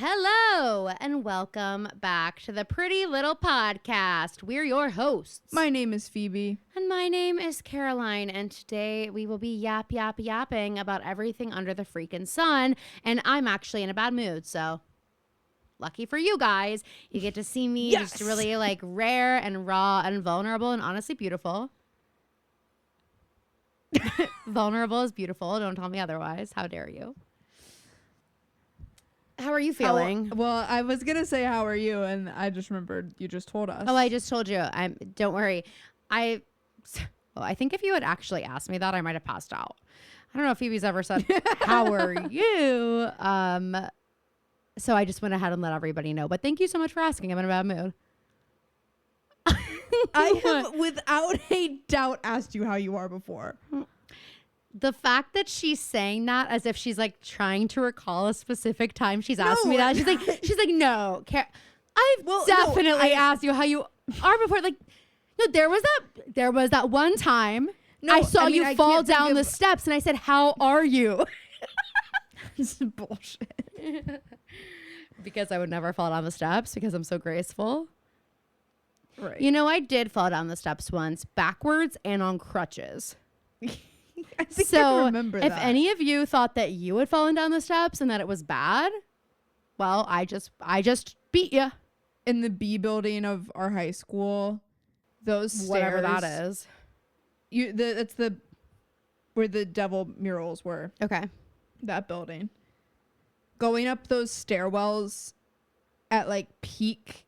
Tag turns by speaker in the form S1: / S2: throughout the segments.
S1: Hello, and welcome back to the Pretty Little Podcast. We're your hosts.
S2: My name is Phoebe.
S1: And my name is Caroline, and today we will be yapping about everything under the freaking sun, and I'm actually in a bad mood, so lucky for you guys, you get to see me just really like rare and raw and vulnerable and honestly beautiful. Vulnerable is beautiful. Don't tell me otherwise. How dare you? How are you feeling?
S2: Well, I was going to say, how are you? And I just remembered you just told us.
S1: Oh, I just told you. Don't worry. I think if you had actually asked me that, I might have passed out. I don't know if Phoebe's ever said, how are you? So I just went ahead and let everybody know. But thank you so much for asking. I'm in a bad mood.
S2: I have without a doubt asked you how you are before.
S1: The fact that she's saying that as if she's like trying to recall a specific time she's asked me that. She's like, no, I've definitely asked you how you are before. Like, no, there was that one time I saw you fall down the steps and I said, how are you?
S2: This is bullshit.
S1: Because I would never fall down the steps because I'm so graceful.
S2: Right.
S1: You know, I did fall down the steps once backwards and on crutches.
S2: I think I remember that.
S1: If any of you thought that you had fallen down the steps and that it was bad, well, I just beat you.
S2: In the B building of our high school, those stairs,
S1: whatever that is.
S2: That's where the devil murals were.
S1: Okay.
S2: That building. Going up those stairwells at like peak.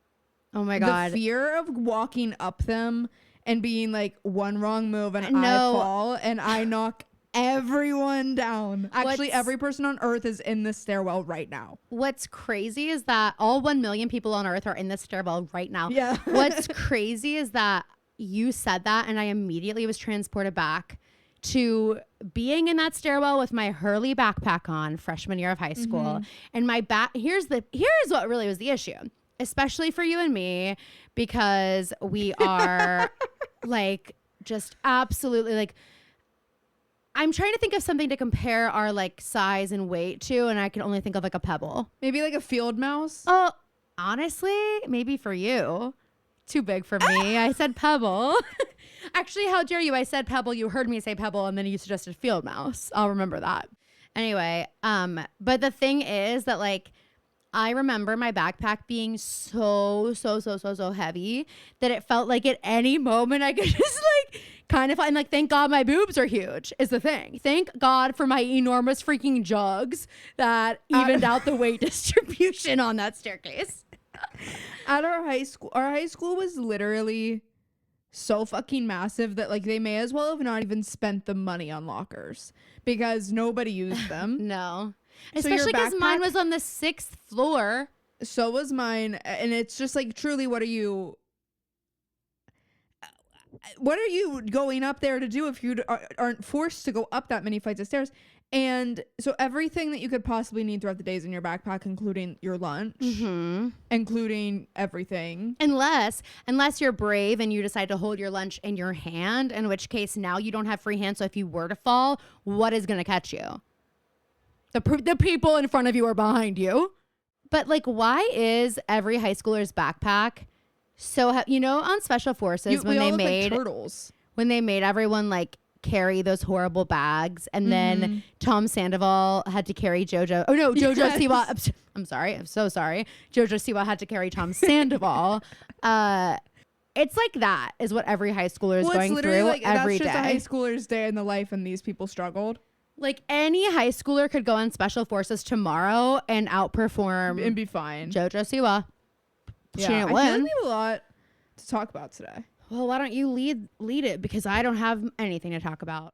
S1: Oh my God.
S2: The fear of walking up them and being like one wrong move and I fall and I knock everyone down. Actually, every person on earth is in this stairwell right now.
S1: What's crazy is that all 1 million people on earth are in this stairwell right now.
S2: Yeah.
S1: What's crazy is that you said that and I immediately was transported back to being in that stairwell with my Hurley backpack on freshman year of high school. And my here's what really was the issue. Especially for you and me, because we are like just absolutely like, I'm trying to think of something to compare our like size and weight to, and I can only think of like a pebble.
S2: Maybe like a field mouse.
S1: Oh, honestly, maybe for you. Too big for me. I said pebble. Actually, how dare you? I said pebble. You heard me say pebble, and then you suggested field mouse. I'll remember that. Anyway, but the thing is that like, I remember my backpack being so heavy that it felt like at any moment I could just like kind of find like, thank God my boobs are huge is the thing. Thank God for my enormous freaking jugs that evened out the weight distribution on that staircase.
S2: At our high school was literally so fucking massive that like they may as well have not even spent the money on lockers because nobody used them.
S1: No. Especially because mine was on the 6th floor.
S2: So was mine. And it's just like, truly, what are you going up there to do if you aren't forced to go up that many flights of stairs? And so everything that you could possibly need throughout the days in your backpack, including your lunch, including everything.
S1: Unless you're brave and you decide to hold your lunch in your hand, in which case now you don't have free hands. So if you were to fall, what is going to catch you? The people in front of you or behind you. But like, why is every high schooler's backpack so on Special Forces when they made
S2: turtles,
S1: when they made everyone like carry those horrible bags, and then Tom Sandoval had to carry JoJo. Oh no, JoJo Siwa. I'm sorry. I'm so sorry. JoJo Siwa had to carry Tom Sandoval. It's like that is what every high schooler is going through
S2: like,
S1: every day.
S2: That's just a high schooler's day in the life, and these people struggled.
S1: Like any high schooler could go on Special Forces tomorrow and outperform
S2: and be fine.
S1: JoJo Siwa.
S2: Yeah,
S1: she didn't
S2: I
S1: win.
S2: feel like we have a lot to talk about today.
S1: Well, why don't you lead it, because I don't have anything to talk about.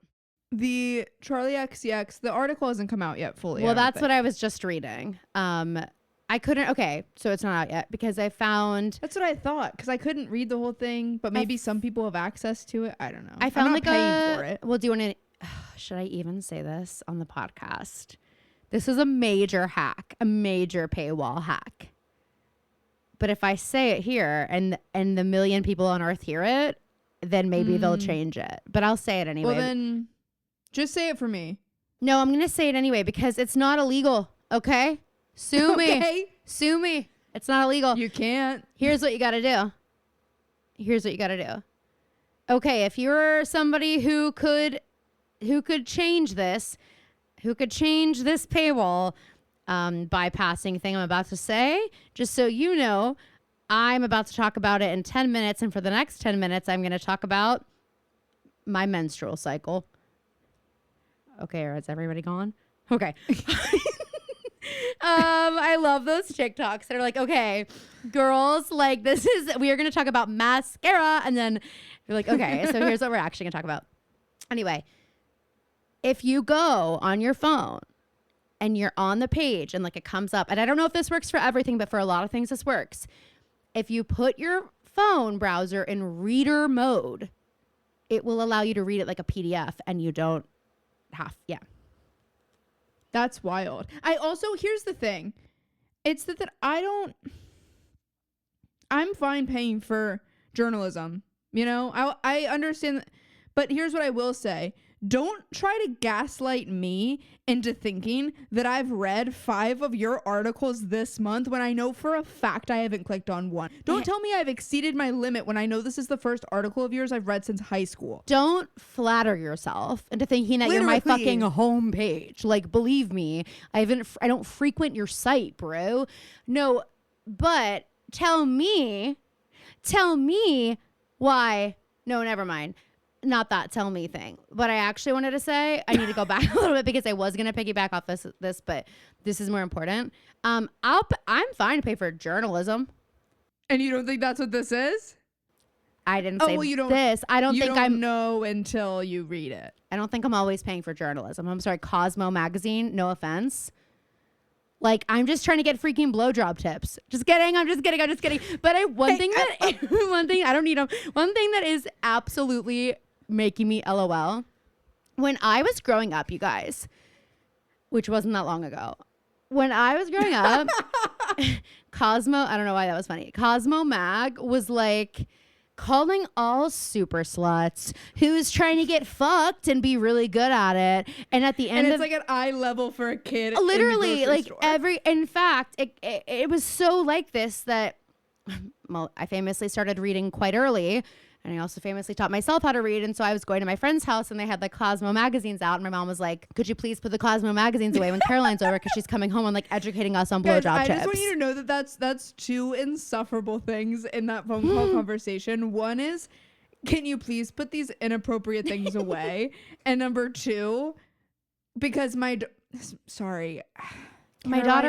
S2: The Charli XCX, the article hasn't come out yet fully.
S1: Well, that's what I was just reading. I couldn't. Okay, so it's not out yet because I found.
S2: That's what I thought, because I couldn't read the whole thing, but maybe some people have access to it. I don't know.
S1: I found
S2: I'm not paying for it.
S1: Well, do you want to? Should I even say this on the podcast? This is a major hack, a major paywall hack. But if I say it here and the million people on Earth hear it, then maybe they'll change it. But I'll say it anyway.
S2: Well, then just say it for me.
S1: No, I'm going to say it anyway because it's not illegal. Okay. Sue me.
S2: Okay.
S1: Sue me. It's not illegal.
S2: You can't.
S1: Here's what you got to do. Okay, if you're somebody who could change this, paywall bypassing thing I'm about to say, just so you know, I'm about to talk about it in 10 minutes. And for the next 10 minutes, I'm going to talk about my menstrual cycle. Okay, is everybody gone? Okay. I love those TikToks that are like, okay, girls, like we are going to talk about mascara. And then you're like, okay, so here's what we're actually going to talk about. Anyway, if you go on your phone and you're on the page and like it comes up, and I don't know if this works for everything, but for a lot of things, this works. If you put your phone browser in reader mode, it will allow you to read it like a PDF and you don't have, yeah.
S2: That's wild. Here's the thing. It's that I'm fine paying for journalism. You know, I understand, but here's what I will say. Don't try to gaslight me into thinking that I've read 5 of your articles this month when I know for a fact I haven't clicked on one. Don't tell me I've exceeded my limit when I know this is the first article of yours I've read since high school.
S1: Don't flatter yourself into thinking that you're my fucking homepage. Like, believe me, I don't frequent your site, bro. No, but tell me why. No, never mind. Not that tell me thing. What I actually wanted to say, I need to go back a little bit because I was going to piggyback off this, but this is more important. I'm fine to pay for journalism.
S2: And you don't think that's what this is?
S1: I didn't say this. I don't think I'm
S2: know until you read it.
S1: I don't think I'm always paying for journalism. I'm sorry, Cosmo magazine, no offense. Like, I'm just trying to get freaking blowjob tips. Just kidding. I'm just kidding. But one thing that is absolutely making me LOL. When I was growing up, you guys, which wasn't that long ago. When I was growing up, Cosmo, I don't know why that was funny. Cosmo Mag was like calling all super sluts who's trying to get fucked and be really good at it. And at the end
S2: it's like an eye level for a kid.
S1: Literally,
S2: in the grocery store.
S1: In fact, it was so like this that, well, I famously started reading quite early. And I also famously taught myself how to read. And so I was going to my friend's house and they had like Cosmo magazines out. And my mom was like, could you please put the Cosmo magazines away when Caroline's over? Because she's coming home and like educating us on blowjob tips.
S2: I just want you to know that that's 2 insufferable things in that phone call conversation. One is, can you please put these inappropriate things away? And number 2, because my
S1: daughter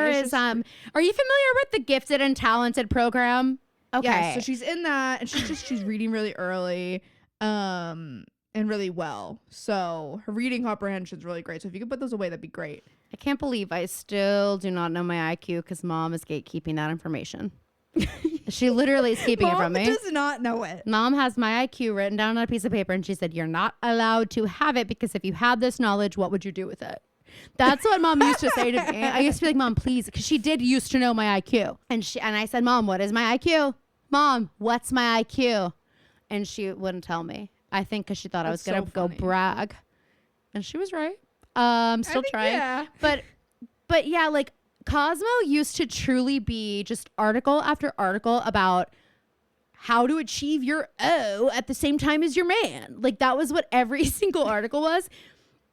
S1: is, are you familiar with the Gifted and Talented program? Okay.
S2: Yeah, so she's in that and she's reading really early and really well. So her reading comprehension is really great. So if you could put those away, that'd be great.
S1: I can't believe I still do not know my IQ because mom is gatekeeping that information. She literally is keeping it from me.
S2: Mom does not know it.
S1: Mom has my IQ written down on a piece of paper and she said, you're not allowed to have it because if you had this knowledge, what would you do with it? That's what mom used to say to me. I used to be like, Mom, please, because she did used to know my IQ. And I said, Mom, what is my IQ? Mom, what's my IQ? And she wouldn't tell me. I think because she thought I was going to go brag. And she was right. Still trying.
S2: Yeah.
S1: But yeah, like Cosmo used to truly be just article after article about how to achieve your O at the same time as your man. Like that was what every single article was.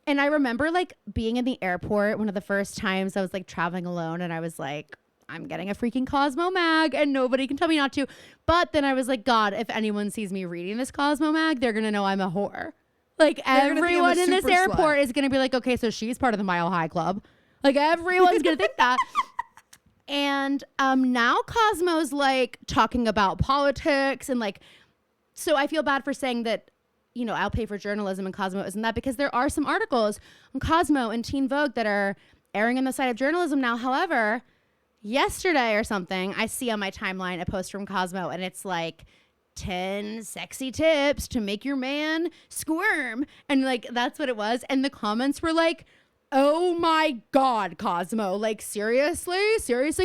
S1: And I remember like being in the airport one of the first times I was like traveling alone and I was like, I'm getting a freaking Cosmo mag and nobody can tell me not to. But then I was like, God, if anyone sees me reading this Cosmo mag, they're going to know I'm a whore. Like everyone in this airport is going to be like, okay, so she's part of the Mile High Club. Like everyone's going to think that. And now Cosmo's like talking about politics and like, so I feel bad for saying that, you know, I'll pay for journalism and Cosmo isn't that because there are some articles on Cosmo and Teen Vogue that are airing on the side of journalism now. However, yesterday or something, I see on my timeline a post from Cosmo and it's like 10 sexy tips to make your man squirm. And like, that's what it was. And the comments were like, oh my God, Cosmo, like seriously,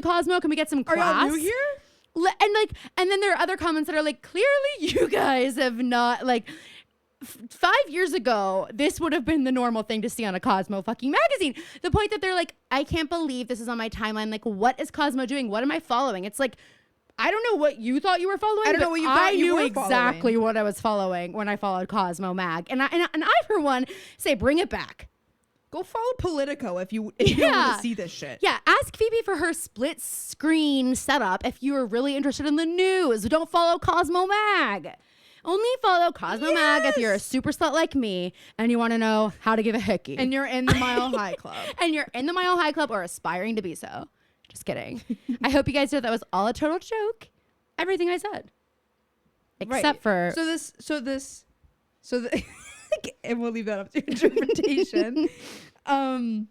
S1: Cosmo, can we get some class?
S2: Are y'all new here?
S1: And then there are other comments that are like, clearly you guys have not like, 5 years ago, this would have been the normal thing to see on a Cosmo fucking magazine. The point that they're like, I can't believe this is on my timeline. Like, what is Cosmo doing? What am I following? It's like, I don't know what you thought you were following.
S2: I don't know what you thought you were following.
S1: I knew exactly what I was following when I followed Cosmo Mag. And I for one, say, bring it back.
S2: Go follow Politico if you want to see this shit.
S1: Yeah, ask Phoebe for her split screen setup if you are really interested in the news. Don't follow Cosmo Mag. Only follow Cosmo Mag if you're a super slut like me and you want to know how to give a hickey.
S2: And you're in the Mile High Club.
S1: And you're in the Mile High Club or aspiring to be so. Just kidding. I hope you guys know that was all a total joke. Everything I said. Except for...
S2: and we'll leave that up to interpretation. I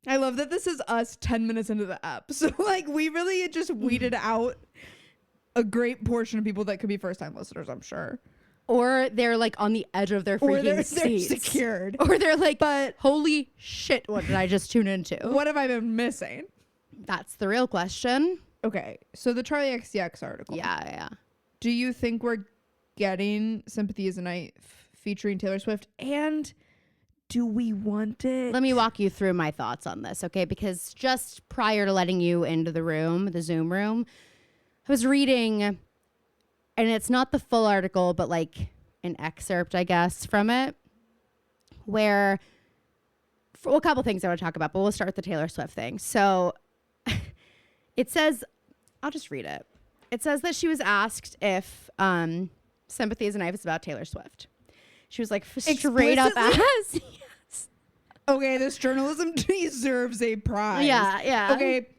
S2: love that this is us 10 minutes into the app. So like we really just weeded out a great portion of people that could be first time listeners, I'm sure.
S1: Or they're like on the edge of their freaking
S2: they're
S1: seats.
S2: secured.
S1: Or they're like, but holy shit, what did I just tune into?
S2: What have I been missing?
S1: That's the real question.
S2: Okay, so the Charlie XCX article.
S1: Yeah.
S2: Do you think we're getting Sympathy is a Night featuring Taylor Swift? And do we want it?
S1: Let me walk you through my thoughts on this, okay? Because just prior to letting you into the room, the Zoom room, I was reading, and it's not the full article, but like an excerpt, I guess, from it, where, a couple things I want to talk about, but we'll start with the Taylor Swift thing. So it says, I'll just read it. It says that she was asked if Sympathy is a Knife is about Taylor Swift. She was like, straight up ass.
S2: Okay, this journalism deserves a prize.
S1: Yeah.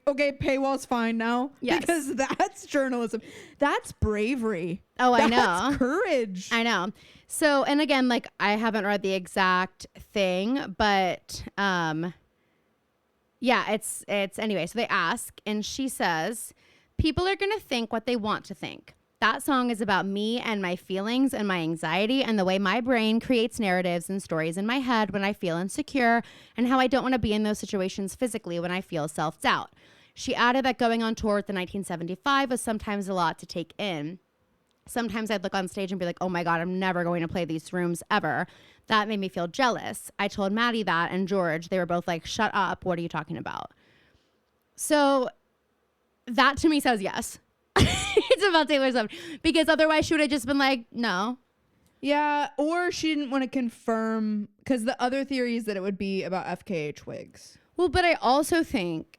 S2: Okay, paywall's fine now.
S1: Yes.
S2: Because that's journalism. That's bravery.
S1: Oh, I know.
S2: That's courage.
S1: I know. So, and again, like, I haven't read the exact thing, but yeah, it's anyway. So they ask, and she says, people are going to think what they want to think. That song is about me and my feelings and my anxiety and the way my brain creates narratives and stories in my head when I feel insecure and how I don't want to be in those situations physically when I feel self-doubt. She added that going on tour with the 1975 was sometimes a lot to take in. Sometimes I'd look on stage and be like, oh my God, I'm never going to play these rooms ever. That made me feel jealous. I told Maddie that and George, they were both like, shut up. What are you talking about? So that to me says yes. It's about Taylor Swift, because otherwise she would have just been like, no.
S2: Yeah, or she didn't want to confirm, because the other theory is that it would be about FKA Twigs.
S1: Well, but I also think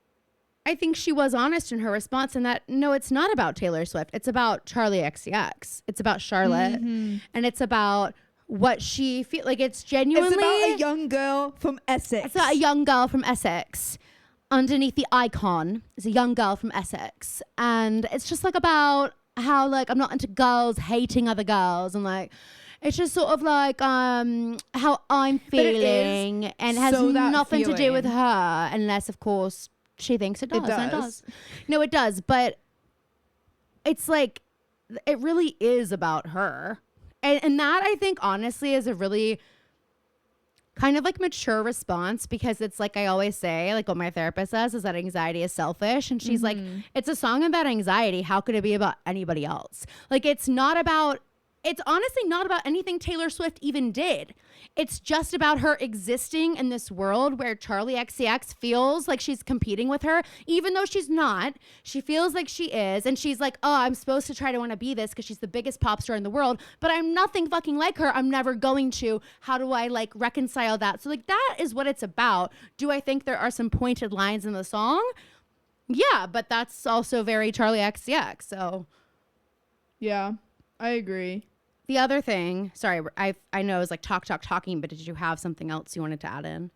S1: she was honest in her response in that, no, it's not about Taylor Swift. It's about Charlie XCX. It's about Charlotte.
S2: Mm-hmm.
S1: And it's about what she feels like. It's genuinely.
S2: It's about a young girl from Essex.
S1: It's about a young girl from Essex. Underneath the icon is a young girl from Essex. And it's just like about how like I'm not into girls hating other girls, and like it's just sort of like how I'm feeling, and has nothing to do with her, unless of course she thinks it does. And it does. No, it does, but it's like it really is about her. And that I think honestly is a really kind of like mature response, because it's like I always say, like what my therapist says is that anxiety is selfish, and she's like, it's a song about anxiety, how could it be about anybody else? Like it's honestly not about anything Taylor Swift even did. It's just about her existing in this world where Charlie XCX feels like she's competing with her, even though she's not. She feels like she is, and she's like, oh, I'm supposed to try to want to be this because she's the biggest pop star in the world, but I'm nothing fucking like her. I'm never going to. How do I like reconcile that? So like that is what it's about. Do I think there are some pointed lines in the song? Yeah, but that's also very Charlie XCX. So
S2: yeah, I agree.
S1: The other thing, sorry, I know it was like talking, but did you have something else you wanted to add in?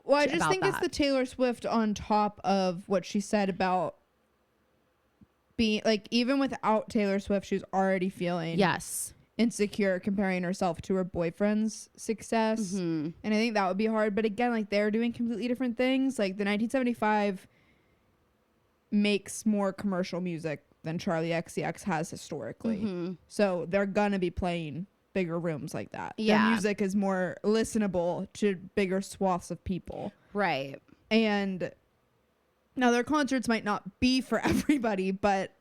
S2: Well, I just think it's the Taylor Swift on top of what she said about being like, even without Taylor Swift, she's already feeling insecure comparing herself to her boyfriend's success.
S1: Mm-hmm.
S2: And I think that would be hard. But again, like they're doing completely different things. Like the 1975 makes more commercial music than Charlie XCX has historically.
S1: Mm-hmm.
S2: So they're gonna be playing bigger rooms like that.
S1: Yeah.
S2: Their music is more listenable to bigger swaths of people.
S1: Right.
S2: And now their concerts might not be for everybody, but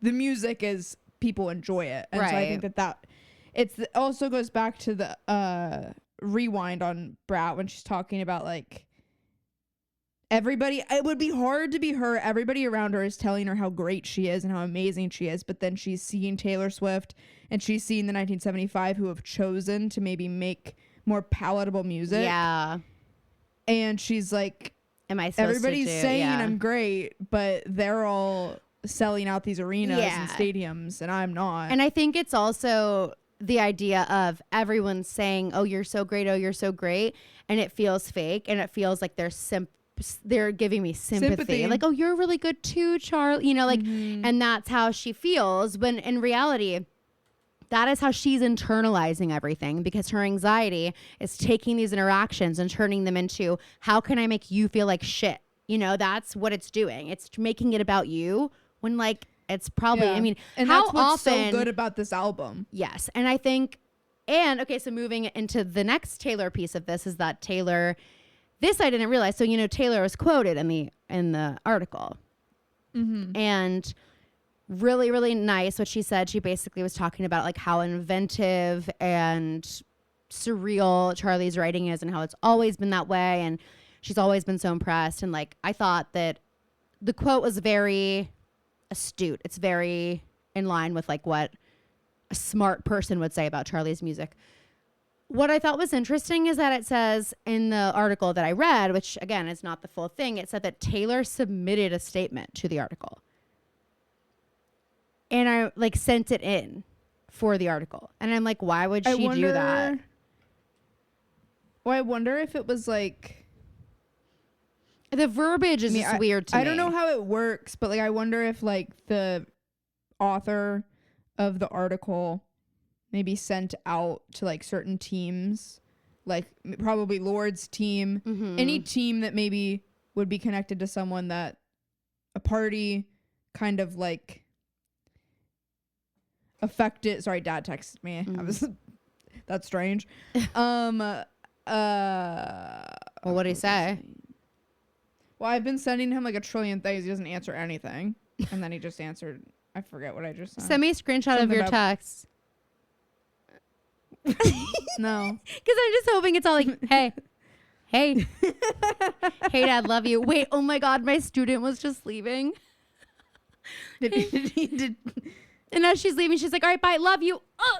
S2: the music is, people enjoy it. And so I think that also goes back to the rewind on Brat when she's talking about like everybody. It would be hard to be her. Everybody around her is telling her how great she is and how amazing she is, but then she's seeing Taylor Swift and she's seeing the 1975 who have chosen to maybe make more palatable music.
S1: Yeah.
S2: And she's like,
S1: am I supposed
S2: everybody's
S1: to do?
S2: saying
S1: Yeah.
S2: I'm great, but they're all selling out these arenas and stadiums and I'm not.
S1: And I think it's also the idea of everyone saying, oh, you're so great. Oh, you're so great. And it feels fake. And it feels like they're giving me sympathy. Like, oh, you're really good too, Charlie. You know, like, and that's how she feels. When in reality, that is how she's internalizing everything, because her anxiety is taking these interactions and turning them into, how can I make you feel like shit? You know, that's what it's doing. It's making it about you when like it's probably, I mean,
S2: and
S1: how
S2: that's what's
S1: often,
S2: so good about this album.
S1: Yes. And I think, and okay, so moving into the next Taylor piece of this is that Taylor, this I didn't realize. So, you know, Taylor was quoted in the article and really, really nice what she said. She basically was talking about like how inventive and surreal Charlie's writing is and how it's always been that way. And she's always been so impressed. And like, I thought that the quote was very astute. It's very in line with like what a smart person would say about Charlie's music. What I thought was interesting is that it says in the article that I read, which again is not the full thing, it said that Taylor submitted a statement to the article. And I like sent it in for the article. And I'm like, why would she do that?
S2: Well, I wonder if it was like,
S1: the verbiage is just weird to me.
S2: I don't know how it works, but like I wonder if like the author of the article maybe sent out to like certain teams, like probably Lord's team, any team that maybe would be connected to someone that a party kind of like affected. Sorry, Dad texted me. I was that's strange.
S1: Well, what did he say?
S2: Well, I've been sending him like a trillion things. He doesn't answer anything. And then he just answered. I forget what I just said.
S1: Send me a screenshot of your text.
S2: No.
S1: Because I'm just hoping it's all like, hey, hey, Dad, love you. Wait, oh my God, my student was just leaving.
S2: Did
S1: And as she's leaving, she's like, all right, bye, love you. Oh.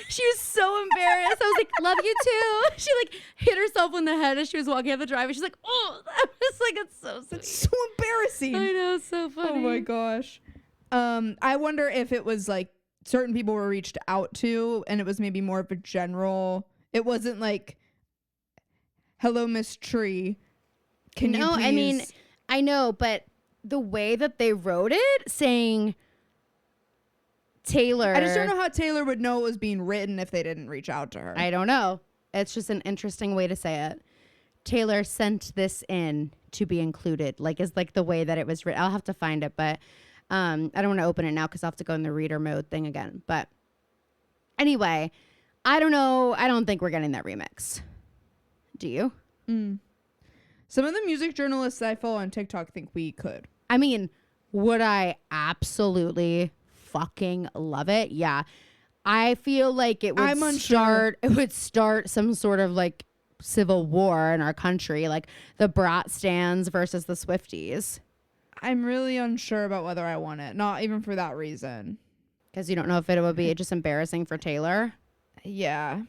S1: she was so embarrassed. I was like, love you too. She like hit herself in the head as she was walking up the driveway. She's like, oh, I was like, it's so sweet.
S2: It's so embarrassing.
S1: I know, it's so funny.
S2: Oh my gosh. I wonder if it was like certain people were reached out to and it was maybe more of a general, it wasn't like, hello, Miss Tree. Can you please?
S1: I mean, I know, but the way that they wrote it saying Taylor.
S2: I just don't know how Taylor would know it was being written if they didn't reach out to her.
S1: I don't know. It's just an interesting way to say it. Taylor sent this in to be included, like is like the way that it was written. I'll have to find it, but I don't want to open it now because I'll have to go in the reader mode thing again. But anyway, I don't know. I don't think we're getting that remix. Do you?
S2: Some of the music journalists that I follow on TikTok think we could.
S1: I mean, would I absolutely fucking love it? Yeah. I feel like it would start some sort of like civil war in our country, like the Brat stands versus the Swifties.
S2: I'm really unsure about whether I want it. Not even for that reason.
S1: Because you don't know if it would be just embarrassing for Taylor.
S2: Yeah.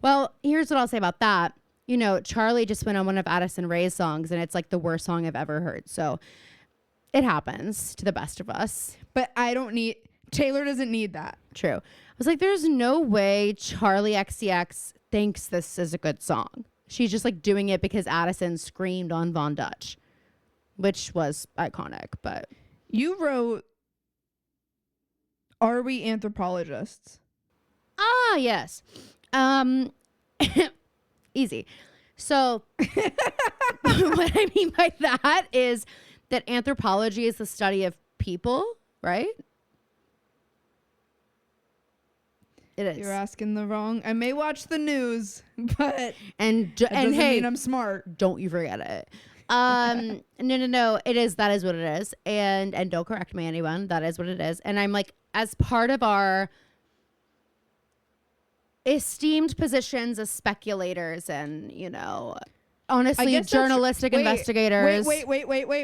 S1: Well, here's what I'll say about that. You know, Charlie just went on one of Addison Rae's songs and it's like the worst song I've ever heard. So it happens to the best of us.
S2: But Taylor doesn't need that.
S1: True. I was like, there's no way Charlie XCX thinks this is a good song. She's just like doing it because Addison screamed on Von Dutch, which was iconic. But
S2: you wrote, "Are we anthropologists?"
S1: Ah, yes. Easy. So what I mean by that is that anthropology is the study of people, right? It is.
S2: You're asking the wrong. I may watch the news, but
S1: and
S2: doesn't
S1: hey,
S2: mean I'm smart.
S1: Don't you forget it. No. It is. That is what it is. And don't correct me, anyone. That is what it is. And I'm like, as part of our esteemed positions as speculators and, you know, honestly,
S2: guess that's-
S1: journalistic investigators.
S2: Wait.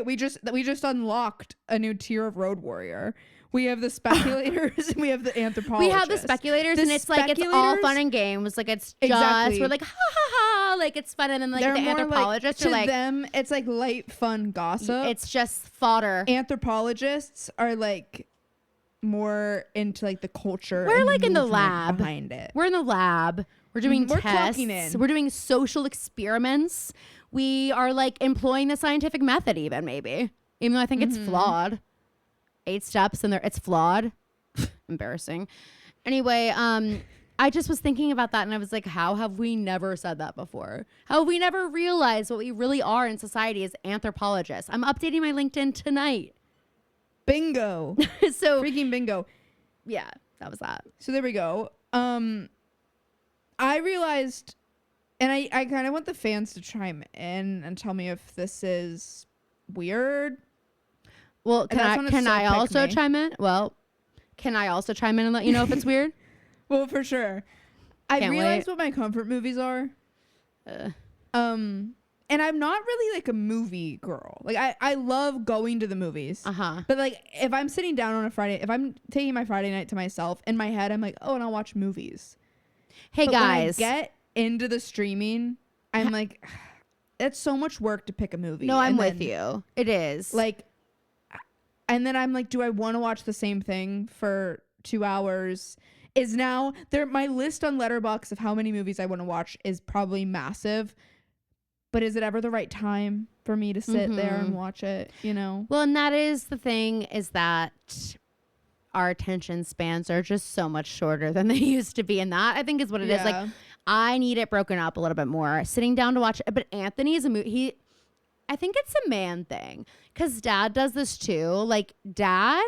S2: We just unlocked a new tier of road warrior. We have the speculators and we have the anthropologists.
S1: We have the speculators, and it's like, it's all
S2: speculators-
S1: fun and games. Like, it's just,
S2: Exactly.
S1: we're like, ha ha ha. Like, it's fun. And then, like,
S2: They're
S1: the
S2: more
S1: anthropologists
S2: to
S1: are like,
S2: them, it's like light, fun gossip.
S1: it's just fodder.
S2: Anthropologists are like more into like the culture.
S1: We're
S2: and
S1: like in the
S2: movement
S1: lab.
S2: behind it.
S1: We're in the lab. We're doing
S2: We're
S1: tests.
S2: clocking in.
S1: We're doing social experiments. We are like employing the scientific method, even maybe though I think it's flawed. 8 steps and it's flawed. Embarrassing. Anyway, I just was thinking about that, and I was like, how have we never said that before? How have we never realized what we really are in society as anthropologists? I'm updating my LinkedIn tonight.
S2: Bingo.
S1: So
S2: Freaking bingo.
S1: yeah, that was that.
S2: So there we go. I realized, and I kind of want the fans to chime in and tell me if this is weird.
S1: Well,
S2: And that's when it's
S1: can
S2: so
S1: I
S2: pick
S1: also
S2: me.
S1: chime in? Well, can I also chime in and let you know if it's weird?
S2: Well, for sure. I
S1: Can't
S2: realized
S1: wait.
S2: what my comfort movies are.
S1: Uh,
S2: And I'm not really like a movie girl. Like I love going to the movies.
S1: uh-huh.
S2: But like if I'm sitting down on a Friday, if I'm taking my Friday night to myself, in my head I'm like, oh, and I'll watch movies.
S1: Hey
S2: But
S1: guys.
S2: when I get into the streaming, I'm like, it's so much work to pick a movie.
S1: No, I'm
S2: And
S1: with
S2: then,
S1: you. It is.
S2: Like, and then I'm like, do I want to watch the same thing for 2 hours? Is now there my list on Letterboxd of how many movies I want to watch is probably massive. But is it ever the right time for me to sit there and watch it? You know?
S1: Well, and that is the thing, is that our attention spans are just so much shorter than they used to be. And that, I think, is what it is.
S2: Yeah.
S1: Like, I need it broken up a little bit more. Sitting down to watch it. But Anthony is a movie. I think it's a man thing. Because Dad does this too. Like, Dad,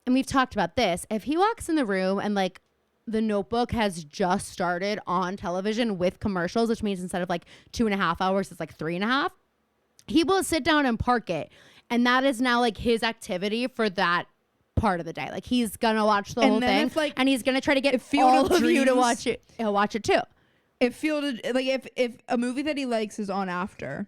S1: and we've talked about this, if he walks in the room and, like, The Notebook has just started on television with commercials, which means instead of like 2.5 hours, it's like 3.5. He will sit down and park it. And that is now like his activity for that part of the day. Like, he's going to watch the
S2: And
S1: whole
S2: then
S1: thing.
S2: if, like,
S1: And he's going to try to get
S2: Field
S1: all
S2: of
S1: of you to
S2: Dreams-
S1: watch it. He'll watch it too.
S2: If if a movie that he likes is on after,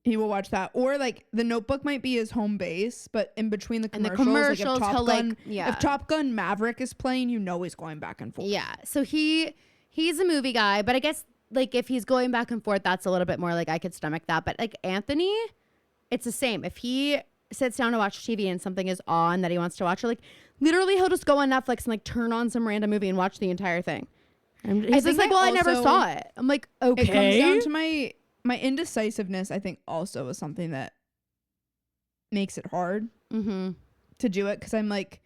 S2: he will watch that. Or like The Notebook might be his home base, but in between the
S1: And the
S2: commercials,
S1: commercials,
S2: like if
S1: he'll,
S2: Top
S1: like,
S2: Gun,
S1: yeah.
S2: if Top Gun Maverick is playing, you know he's going back and forth.
S1: Yeah. So he's a movie guy, but I guess like if he's going back and forth, that's a little bit more like I could stomach that. But like Anthony, it's the same. If he sits down to watch TV and something is on that he wants to watch, or like literally he'll just go on Netflix and like turn on some random movie and watch the entire thing. And he's just
S2: think
S1: like, well, I never
S2: also-
S1: saw it. I'm like, okay.
S2: It comes down to my indecisiveness, I think, also is something that makes it hard
S1: Mm-hmm.
S2: to do it, because I'm like,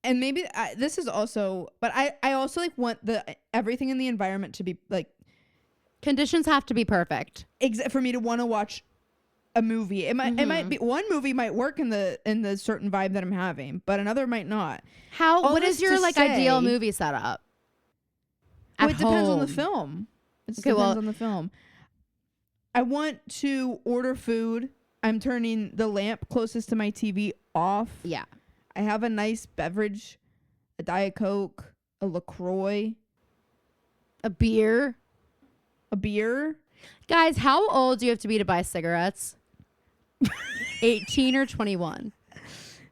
S2: and maybe this is also, but I also like want everything in the environment to be like
S1: Conditions have to be perfect.
S2: for me to want to watch a movie. It might be one movie might work in the certain vibe that I'm having, but another might not. All
S1: What
S2: this
S1: is your
S2: to
S1: like
S2: say-
S1: ideal movie setup?
S2: Well,
S1: At
S2: it depends on the
S1: home.
S2: film. It
S1: Okay,
S2: depends
S1: well-
S2: on the film. I want to order food. I'm turning the lamp closest to my TV off.
S1: Yeah.
S2: I have a nice beverage, a Diet Coke, a LaCroix,
S1: A beer.
S2: a beer.
S1: Guys, how old do you have to be to buy cigarettes? 18 or 21?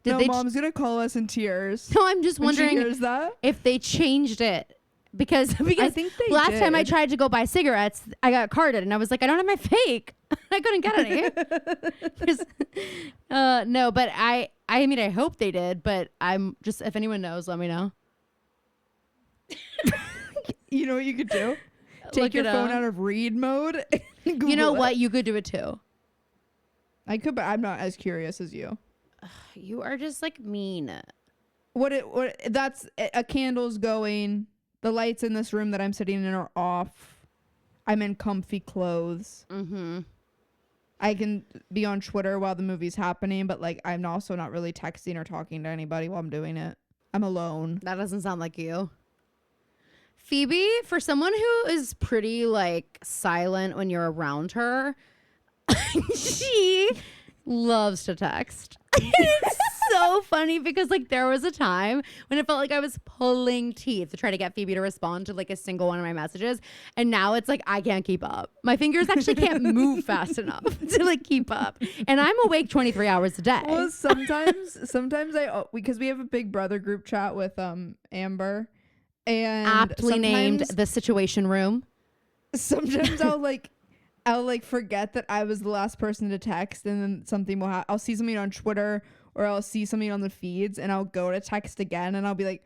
S1: Did
S2: No,
S1: they
S2: Mom's gonna call us in tears.
S1: No, I'm just
S2: when she
S1: wondering
S2: hears that.
S1: if they changed it. Because
S2: I think they
S1: last time I
S2: did.
S1: tried to go buy cigarettes, I got carded and I was like, I don't have my fake. I couldn't get any. 'Cause, no, but I mean, I hope they did, but I'm just, if anyone knows, let me know.
S2: You know what you could do?
S1: Look
S2: Take your
S1: it
S2: phone
S1: up.
S2: out of read mode. and
S1: You know
S2: Google it.
S1: what? You could do it too.
S2: I could, but I'm not as curious as you.
S1: You are just like mean.
S2: What that's a candle's going. The lights in this room that I'm sitting in are off. I'm in comfy clothes.
S1: Mm-hmm.
S2: I can be on Twitter while the movie's happening, but like I'm also not really texting or talking to anybody while I'm doing it. I'm alone.
S1: That doesn't sound like you. Phoebe, for someone who is pretty like silent when you're around her, she loves to text. It's so funny because like there was a time when it felt like I was pulling teeth to try to get Phoebe to respond to like a single one of my messages, and now it's like I can't keep up. My fingers actually can't move fast enough to like keep up, and I'm awake 23 hours a day.
S2: Well, sometimes I because we have a Big Brother group chat with Amber, and
S1: Aptly named the Situation Room.
S2: Sometimes I'll like forget that I was the last person to text, and then something will happen. I'll see something on Twitter or I'll see something on the feeds, and I'll go to text again, and I'll be like,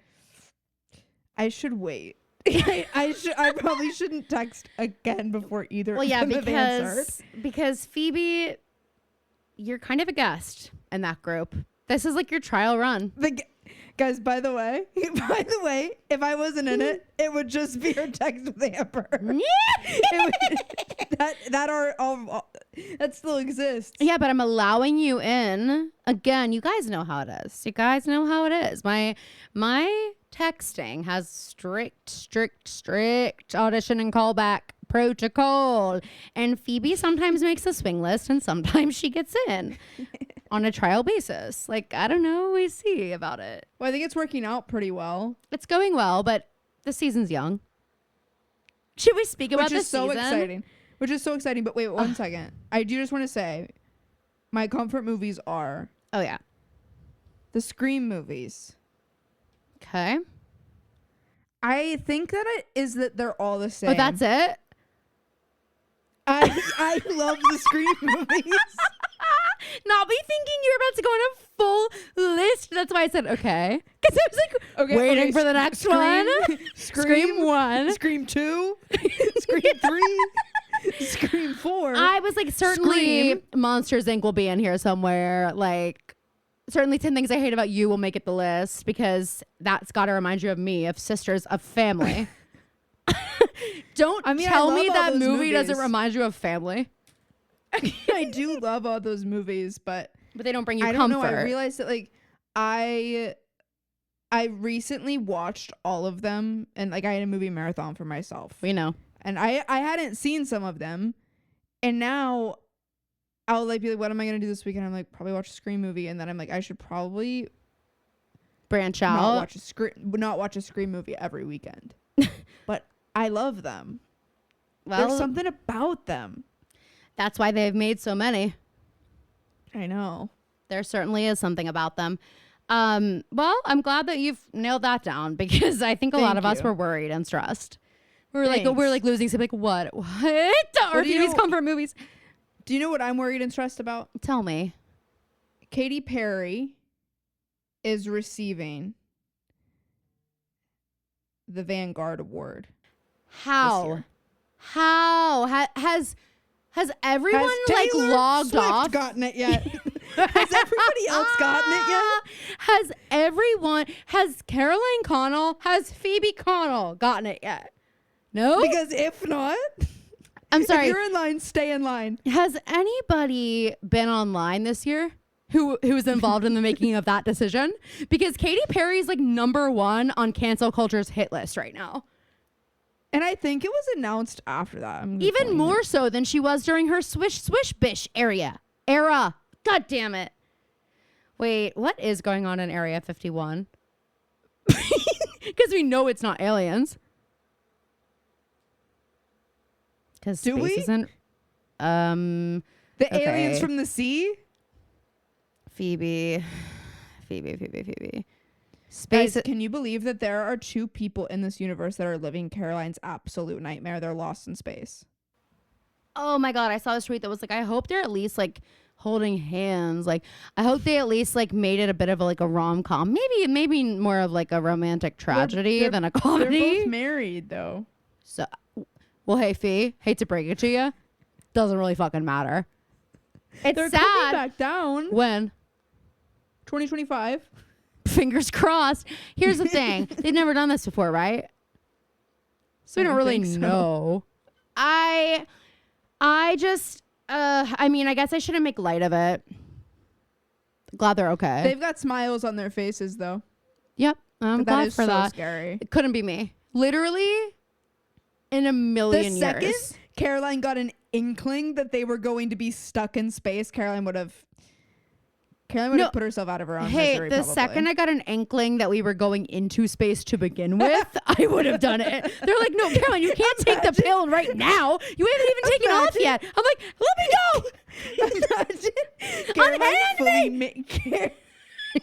S2: I should wait. I probably shouldn't text again before either.
S1: Well, yeah,
S2: of them have answered.
S1: because Phoebe, you're kind of a guest in that group. This is like your trial run.
S2: Guys, by the way, if I wasn't in it, it would just be her text with Amber. That still exists.
S1: Yeah, but I'm allowing you in. Again, you guys know how it is. You guys know how it is. My texting has strict audition and callback protocol. And Phoebe sometimes makes a swing list and sometimes she gets in on a trial basis. Like, I don't know. We see about it.
S2: Well, I think it's working out pretty well.
S1: It's going well, but the season's young. Should we speak about this season?
S2: Which is so exciting. But wait, one second. I do just want to say my comfort movies are
S1: Oh, yeah.
S2: the Scream movies.
S1: Okay.
S2: I think that it is that they're all the same.
S1: Oh, that's it?
S2: I love the Scream movies.
S1: Not be thinking you're about to go on a full list. That's why I said okay. Because I was like waiting for the next one. Scream 1.
S2: Scream 2. Scream 3. Scream 4.
S1: I was like, certainly Monsters Inc. will be in here somewhere. Like, certainly 10 Things I Hate About You will make it the list because that's got to remind you of me, of sisters, of family. Don't tell me that movie doesn't remind you of family.
S2: I do love all those movies, but
S1: they don't bring you comfort.
S2: I don't know. I realized that like I recently watched all of them, and like I had a movie marathon for myself.
S1: We know.
S2: And I hadn't seen some of them, and now I'll like be like, what am I gonna do this weekend? I'm like, probably watch a Scream movie, and then I'm like, I should probably
S1: branch out,
S2: not watch a Scream movie every weekend. But I love them.
S1: Well,
S2: there's something about them.
S1: That's why they've made so many.
S2: I know.
S1: There certainly is something about them. Well, I'm glad that you've nailed that down because I think a lot of us were worried and stressed. We're like losing sleep. Like what? Or these comfort movies.
S2: Do you know what I'm worried and stressed about?
S1: Tell me.
S2: Katy Perry is receiving the Vanguard Award.
S1: How has everyone like logged
S2: Swift
S1: off?
S2: Gotten it yet? Has everybody else gotten it yet?
S1: Has Caroline Connell, has Phoebe Connell gotten it yet? No?
S2: Because if not,
S1: I'm sorry.
S2: If you're in line, stay in line.
S1: Has anybody been online this year who was involved in the making of that decision? Because Katy Perry's like #1 on cancel culture's hit list right now.
S2: And I think it was announced after that.
S1: Even more so than she was during her swish bish era. God damn it. Wait, what is going on in Area 51? Because we know it's not aliens. Because space isn't.
S2: The aliens from the sea?
S1: Phoebe.
S2: Space. Guys, can you believe that there are 2 people in this universe that are living Caroline's absolute nightmare? They're lost in space.
S1: Oh my God. I saw this tweet that was like, I hope they're at least like holding hands. Like, I hope they at least like made it a bit of a, like a rom-com. Maybe more of like a romantic tragedy than a comedy.
S2: They're both married though.
S1: So, well, hey, Fee, hate to break it to you. Doesn't really fucking matter. It's
S2: They're
S1: sad.
S2: coming back down.
S1: When?
S2: 2025.
S1: Fingers crossed. Here's the thing. They've never done this before, right? So we don't really know. I just, I mean, I guess I shouldn't make light of it. Glad they're okay.
S2: They've got smiles on their faces though.
S1: Yep. I'm glad for that.
S2: Scary.
S1: It couldn't be me. Literally in a million years.
S2: The second Caroline got an inkling that they were going to be stuck in space, Caroline would have Caroline would
S1: No.
S2: have put herself out of her own
S1: Hey,
S2: misery,
S1: the
S2: probably.
S1: second I got an inkling that we were going into space to begin with, I would have done it. They're like, no, Caroline, you can't take the pill right now. You haven't even taken off yet. I'm like, let me go.
S2: Imagine Caroline
S1: Unhand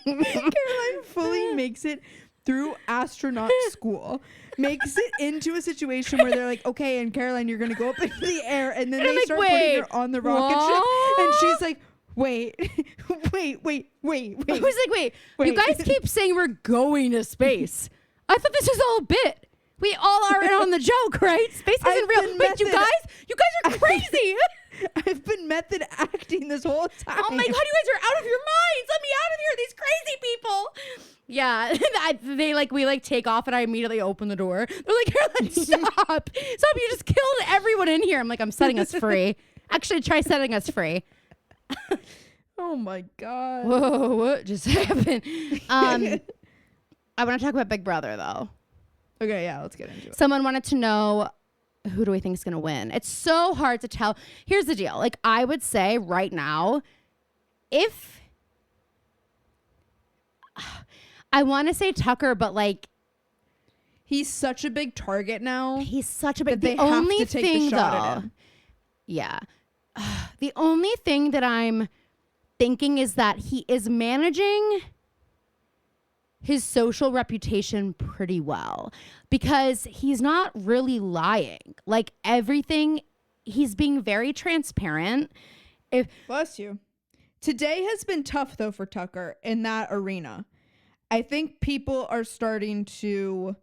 S2: Caroline fully makes it through astronaut school, makes it into a situation where they're like, okay, and Caroline, you're gonna go up into the air, and then
S1: And I'm
S2: they
S1: like,
S2: start putting
S1: wait,
S2: her on the rocket ship, and she's like, wait.
S1: I was like, wait, you guys keep saying we're going to space. I thought this was all a bit. We all are in on the joke, right? Space isn't
S2: I've
S1: real.
S2: been
S1: Wait, you guys are crazy.
S2: I've been method acting this whole time.
S1: Oh my God, you guys are out of your minds. Let me out of here, these crazy people. Yeah, we take off and I immediately open the door. They're like, Caroline, stop. Stop, you just killed everyone in here. I'm like, I'm setting us free. Actually, try setting us free.
S2: Oh my God.
S1: Whoa, what just happened? I want to talk about Big Brother, though.
S2: Okay, yeah, let's get into it.
S1: Someone wanted to know, who do we think is going to win? It's so hard to tell. Here's the deal. Like, I would say right now, if I want to say Tucker, but like,
S2: He's such a big target now.
S1: he's such a big,
S2: That they
S1: the
S2: have
S1: only
S2: to take the
S1: thing
S2: shot at
S1: though,
S2: him.
S1: yeah, the only thing that I'm thinking is that he is managing his social reputation pretty well because he's not really lying. Like everything, he's being very transparent. If
S2: Bless you. Today has been tough, though, for Tucker in that arena. I think people are starting to,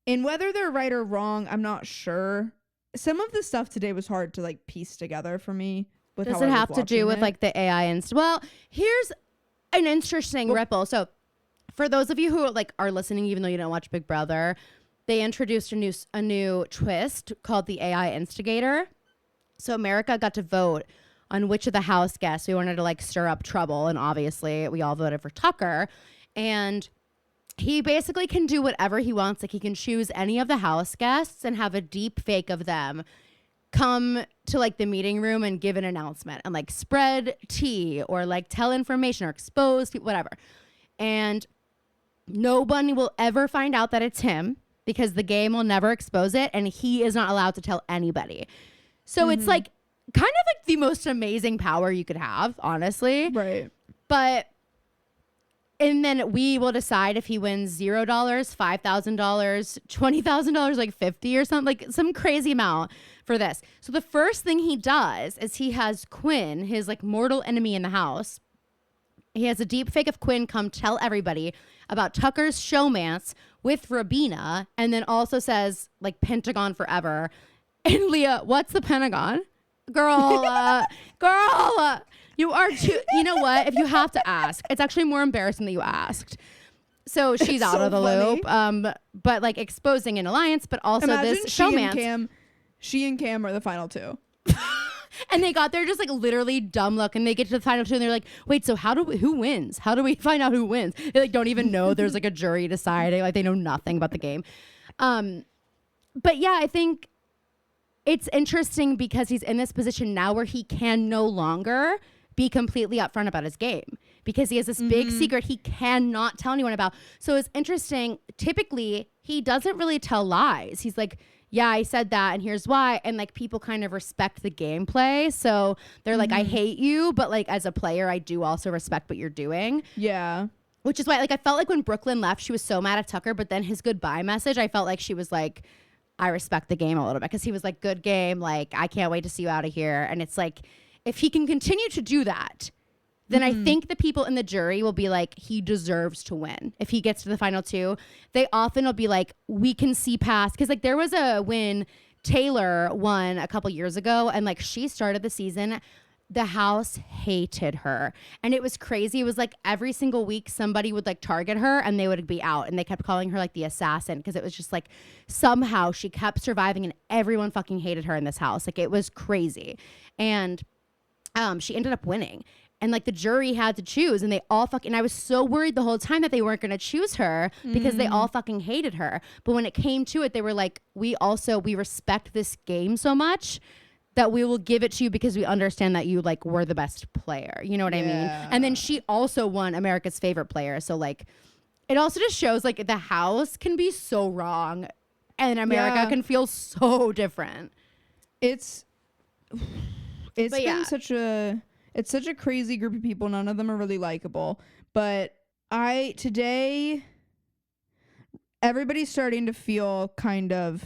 S2: and whether they're right or wrong, I'm not sure. Some of the stuff today was hard to like piece together for me. With
S1: does
S2: how
S1: it
S2: I was
S1: have to do
S2: watching
S1: with
S2: it.
S1: like the AI and well, here's an interesting ripple. So for those of you who like are listening, even though you don't watch Big Brother, they introduced a new twist called the AI Instigator. So America got to vote on which of the house guests we wanted to like stir up trouble. And obviously we all voted for Tucker. And he basically can do whatever he wants. Like he can choose any of the house guests and have a deep fake of them come to like the meeting room and give an announcement and like spread tea or like tell information or expose people, whatever. And nobody will ever find out that it's him because the game will never expose it. And he is not allowed to tell anybody. So it's like kind of like the most amazing power you could have, honestly.
S2: Right.
S1: But, and then we will decide if he wins $0, $5,000, $20,000, like 50 or something, like some crazy amount for this. So the first thing he does is he has Quinn, his like mortal enemy in the house. He has a deep fake of Quinn come tell everybody about Tucker's showmance with Rabina and then also says like Pentagon forever. And Leah, what's the Pentagon? Girl, you are too, you know what? If you have to ask, it's actually more embarrassing that you asked. So she's out
S2: so
S1: of the loop. But like exposing an alliance, but also
S2: Imagine
S1: this showmance.
S2: She and Cam are the final two.
S1: And they got there just like literally dumb look and they get to the final two and they're like, wait, so who wins? How do we find out who wins? They like don't even know there's like a jury deciding, like they know nothing about the game. But yeah, I think it's interesting because he's in this position now where he can no longer be completely upfront about his game because he has this big secret he cannot tell anyone about. So it's interesting. Typically, he doesn't really tell lies. He's like, yeah, I said that and here's why. And like people kind of respect the gameplay. So they're like, I hate you. But like as a player, I do also respect what you're doing.
S2: Yeah.
S1: Which is why like I felt like when Brooklyn left, she was so mad at Tucker. But then his goodbye message, I felt like she was like, I respect the game a little bit because he was like, good game. Like, I can't wait to see you out of here. And it's like, if he can continue to do that, then I think the people in the jury will be like, he deserves to win. If he gets to the final two, they often will be like, we can see past. Because like there was a win, Taylor won a couple years ago. And like she started the season, the house hated her. And it was crazy. It was like every single week somebody would like target her and they would be out. And they kept calling her like the assassin because it was just like somehow she kept surviving and everyone fucking hated her in this house. Like it was crazy. And she ended up winning. And like the jury had to choose and they all fucking, I was so worried the whole time that they weren't going to choose her because they all fucking hated her. But when it came to it, they were like, we respect this game so much that we will give it to you because we understand that you like were the best player. You know what I mean? And then she also won America's favorite player. So like, it also just shows like the house can be so wrong and America can feel so different.
S2: It's been such a crazy group of people. None of them are really likable. But today everybody's starting to feel kind of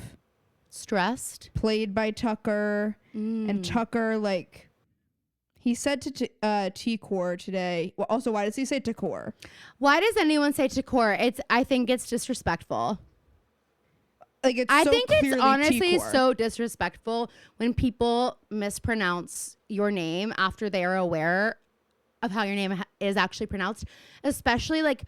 S1: stressed,
S2: played by Tucker. And Tucker, like, he said to T-Core today. Well, also, why does he say T-Core?
S1: Why does anyone say T-Core? I think it's disrespectful.
S2: Like,
S1: I think it's honestly T-Core. So disrespectful when people mispronounce your name after they are aware of how your name is actually pronounced. Especially, like,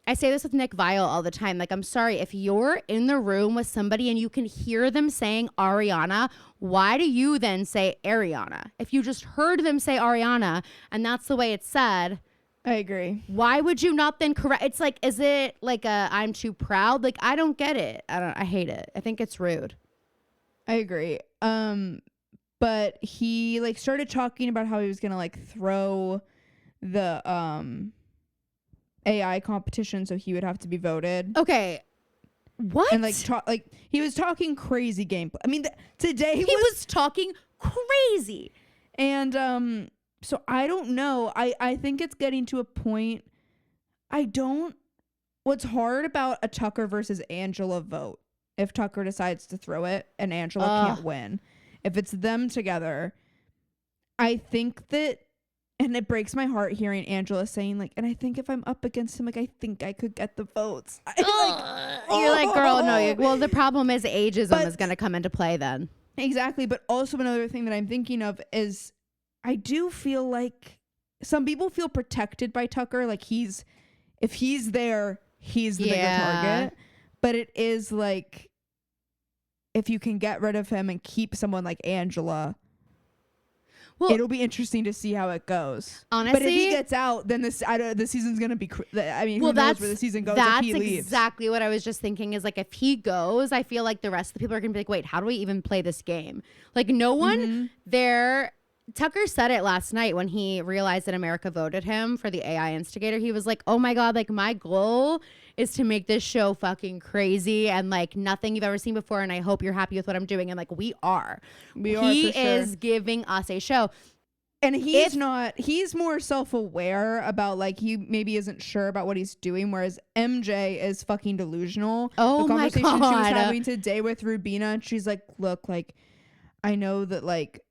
S1: I say this with Nick Viall all the time. Like, I'm sorry, if you're in the room with somebody and you can hear them saying Ariana, why do you then say Ariana? If you just heard them say Ariana and that's the way it's said,
S2: I agree.
S1: Why would you not then correct? It's like, is it like a I'm too proud? Like, I don't get it. I hate it. I think it's rude.
S2: I agree. But he like started talking about how he was gonna like throw the AI competition, so he would have to be voted.
S1: Okay. What?
S2: And like he was talking crazy gameplay. I mean, today
S1: he was talking crazy.
S2: And so I don't know. I think it's getting to a point. What's hard about a Tucker versus Angela vote, if Tucker decides to throw it and Angela can't win, if it's them together, I think that. And it breaks my heart hearing Angela saying, like, and I think if I'm up against him, like, I think I could get the votes.
S1: You're like, girl, no. Well, the problem is ageism is going to come into play then.
S2: Exactly. But also another thing that I'm thinking of is I do feel like some people feel protected by Tucker. Like, if he's there, he's the bigger target. But it is like, if you can get rid of him and keep someone like Angela, well, it'll be interesting to see how it goes.
S1: Honestly,
S2: but if he gets out, then the season's gonna be. I mean, who knows where the season goes if he leaves?
S1: That's exactly what I was just thinking. Is like if he goes, I feel like the rest of the people are gonna be like, wait, how do we even play this game? Like no one there. Tucker said it last night when he realized that America voted him for the AI instigator. He was like, oh my God, like my goal is to make this show fucking crazy and like nothing you've ever seen before. And I hope you're happy with what I'm doing. And like, we are. He is giving us a show.
S2: And he's more self-aware about like, he maybe isn't sure about what he's doing. Whereas MJ is fucking delusional.
S1: Oh my God.
S2: The conversation she was having today with Rubina, and she's like, look, like, I know that like,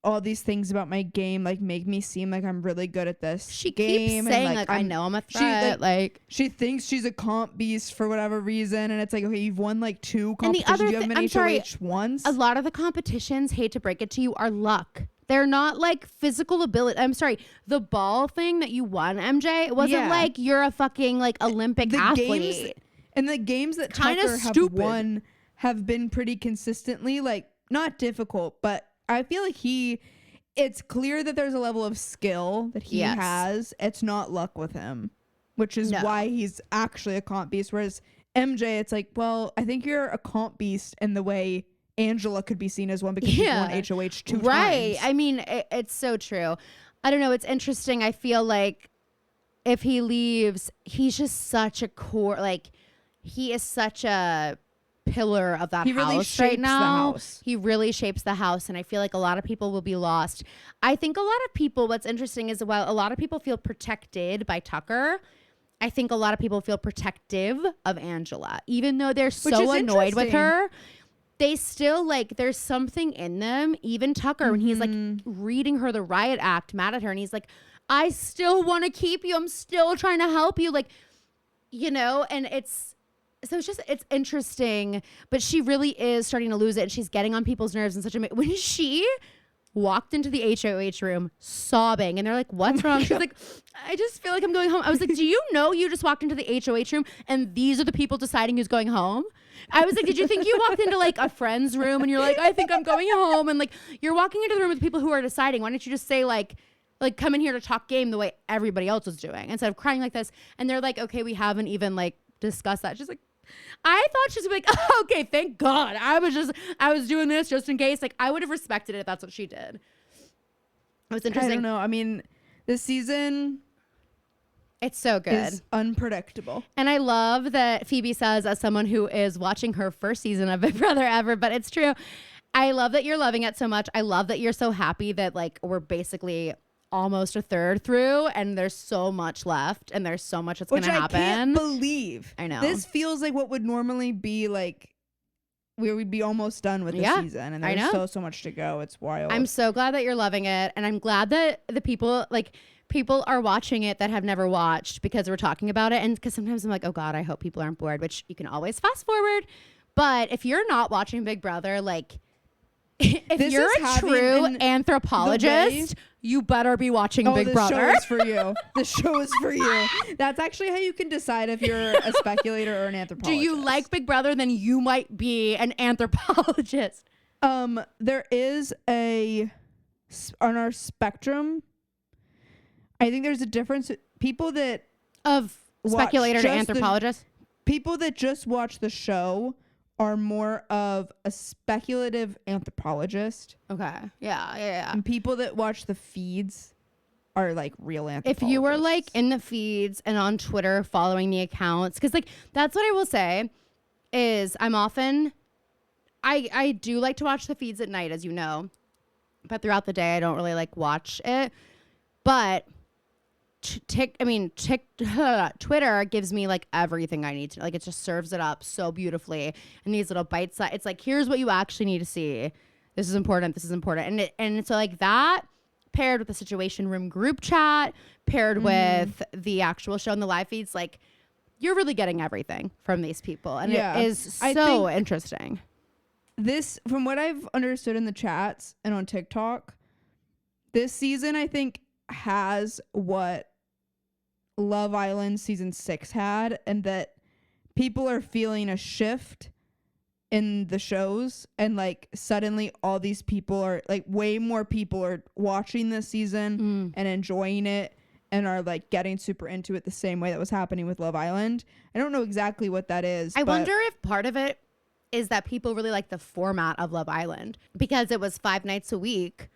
S2: all these things about my game like make me seem like I'm really good at this
S1: she
S2: game.
S1: Keeps saying
S2: and,
S1: like I know I'm a threat.
S2: She thinks she's a comp beast for whatever reason, and it's like, okay, you've won like 2 competitions. You haven't been HOH once.
S1: A lot of the competitions, hate to break it to you, are luck. They're not like physical ability. I'm sorry, the ball thing that you won, MJ, it wasn't like you're a fucking like Olympic athlete.
S2: And the games that Tucker have won have been pretty consistently like not difficult, but I feel like it's clear that there's a level of skill that he has. It's not luck with him, which is why he's actually a comp beast. Whereas MJ, it's like, well, I think you're a comp beast in the way Angela could be seen as one because you won HOH 2 times.
S1: I mean, it's so true. I don't know. It's interesting. I feel like if he leaves, he's just such a core, like he is such a pillar of that house right now. He really shapes the house, and I feel like a lot of people will be lost. I think a lot of people, what's interesting is, while a lot of people feel protected by Tucker, I think a lot of people feel protective of Angela, even though they're so annoyed with her. They still like, there's something in them, even Tucker, when he's like reading her the riot act, mad at her, and he's like, I still want to keep you, I'm still trying to help you, like, you know. And it's interesting, but she really is starting to lose it, and she's getting on people's nerves in such a when she walked into the HOH room sobbing, and they're like, what's wrong? She's like, I just feel like I'm going home. I was like, do you know you just walked into the HOH room and these are the people deciding who's going home? I was like, did you think you walked into like a friend's room and you're like, I think I'm going home, and like you're walking into the room with people who are deciding? Why don't you just say like come in here to talk game the way everybody else was doing instead of crying like this? And they're like, okay, we haven't even like discussed that. She's like, I thought she was like, oh, okay, thank God. I was doing this just in case. Like, I would have respected it if that's what she did. It was interesting.
S2: I don't know. I mean, this season
S1: it's so good.
S2: is unpredictable.
S1: And I love that Phoebe says, as someone who is watching her first season of Big Brother ever, but it's true. I love that you're loving it so much. I love that you're so happy that like we're basically almost a third through and there's so much left and there's so much that's going to happen.
S2: Which I can't believe.
S1: I know.
S2: This feels like what would normally be like where we'd be almost done with the season and there's so much to go. It's wild.
S1: I'm so glad that you're loving it, and I'm glad that the people are watching it that have never watched because we're talking about it. And because sometimes I'm like, oh God, I hope people aren't bored, which you can always fast forward. But if you're not watching Big Brother, like if you're a true anthropologist, you better be watching Big Brother.
S2: The show is for you. The show is for you. That's actually how you can decide if you're a speculator or an anthropologist.
S1: Do you like Big Brother? Then you might be an anthropologist.
S2: There is on our spectrum, I think there's a difference. People that
S1: of speculator to anthropologist.
S2: People that just watch the show are more of a speculative anthropologist.
S1: Okay. Yeah.
S2: And people that watch the feeds are like real anthropologists.
S1: If you were like in the feeds and on Twitter following the accounts, because like that's what I will say is I'm often I do like to watch the feeds at night, as you know, but throughout the day I don't really like watch it. But Twitter gives me like everything I need to, like it just serves it up so beautifully, and these little bites. It's like, here's what you actually need to see. This is important. And so like that paired with the Situation Room group chat, paired with the actual show and the live feeds, like you're really getting everything from these people, and it is so interesting.
S2: This, from what I've understood in the chats and on TikTok, this season I think has what Love Island season 6 had, and that people are feeling a shift in the shows, and like suddenly all these people are like, way more people are watching this season and enjoying it and are like getting super into it the same way that was happening with Love Island. I don't know exactly what that is.
S1: I wonder if part of it is that people really like the format of Love Island because it was 5 nights a week.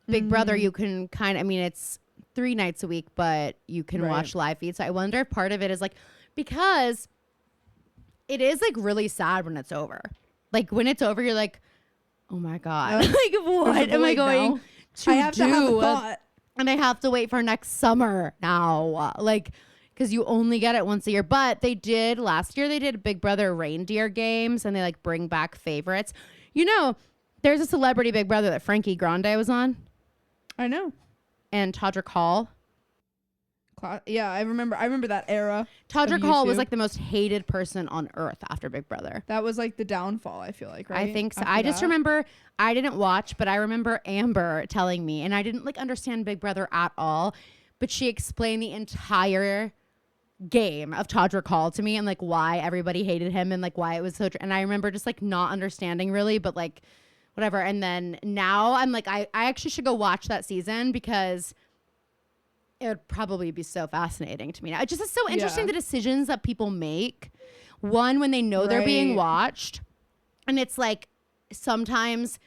S1: Big Brother, you can it's 3 nights a week, but you can watch live feeds. So I wonder if part of it is like, because it is like really sad when it's over. Like when it's over, you're like, oh my God, like what am I going to
S2: have
S1: do?
S2: To have a thought.
S1: And I have to wait for next summer now. Like, because you only get it once a year. But last year they did Big Brother reindeer games, and they like bring back favorites. You know, there's a celebrity Big Brother that Frankie Grande was on.
S2: I know.
S1: And Todrick Hall.
S2: Yeah, I remember that era.
S1: Todrick Hall was like the most hated person on earth after Big Brother.
S2: That was like the downfall, I feel like, right?
S1: I think so. I just remember, I didn't watch, but I remember Amber telling me, and I didn't like understand Big Brother at all, but she explained the entire game of Todrick Hall to me and like why everybody hated him and like why it was so, and I remember just like not understanding really, but like whatever. And then now I'm like, I actually should go watch that season because it would probably be so fascinating to me. It just is so interesting, the decisions that people make. One, when they know they're being watched. And it's like sometimes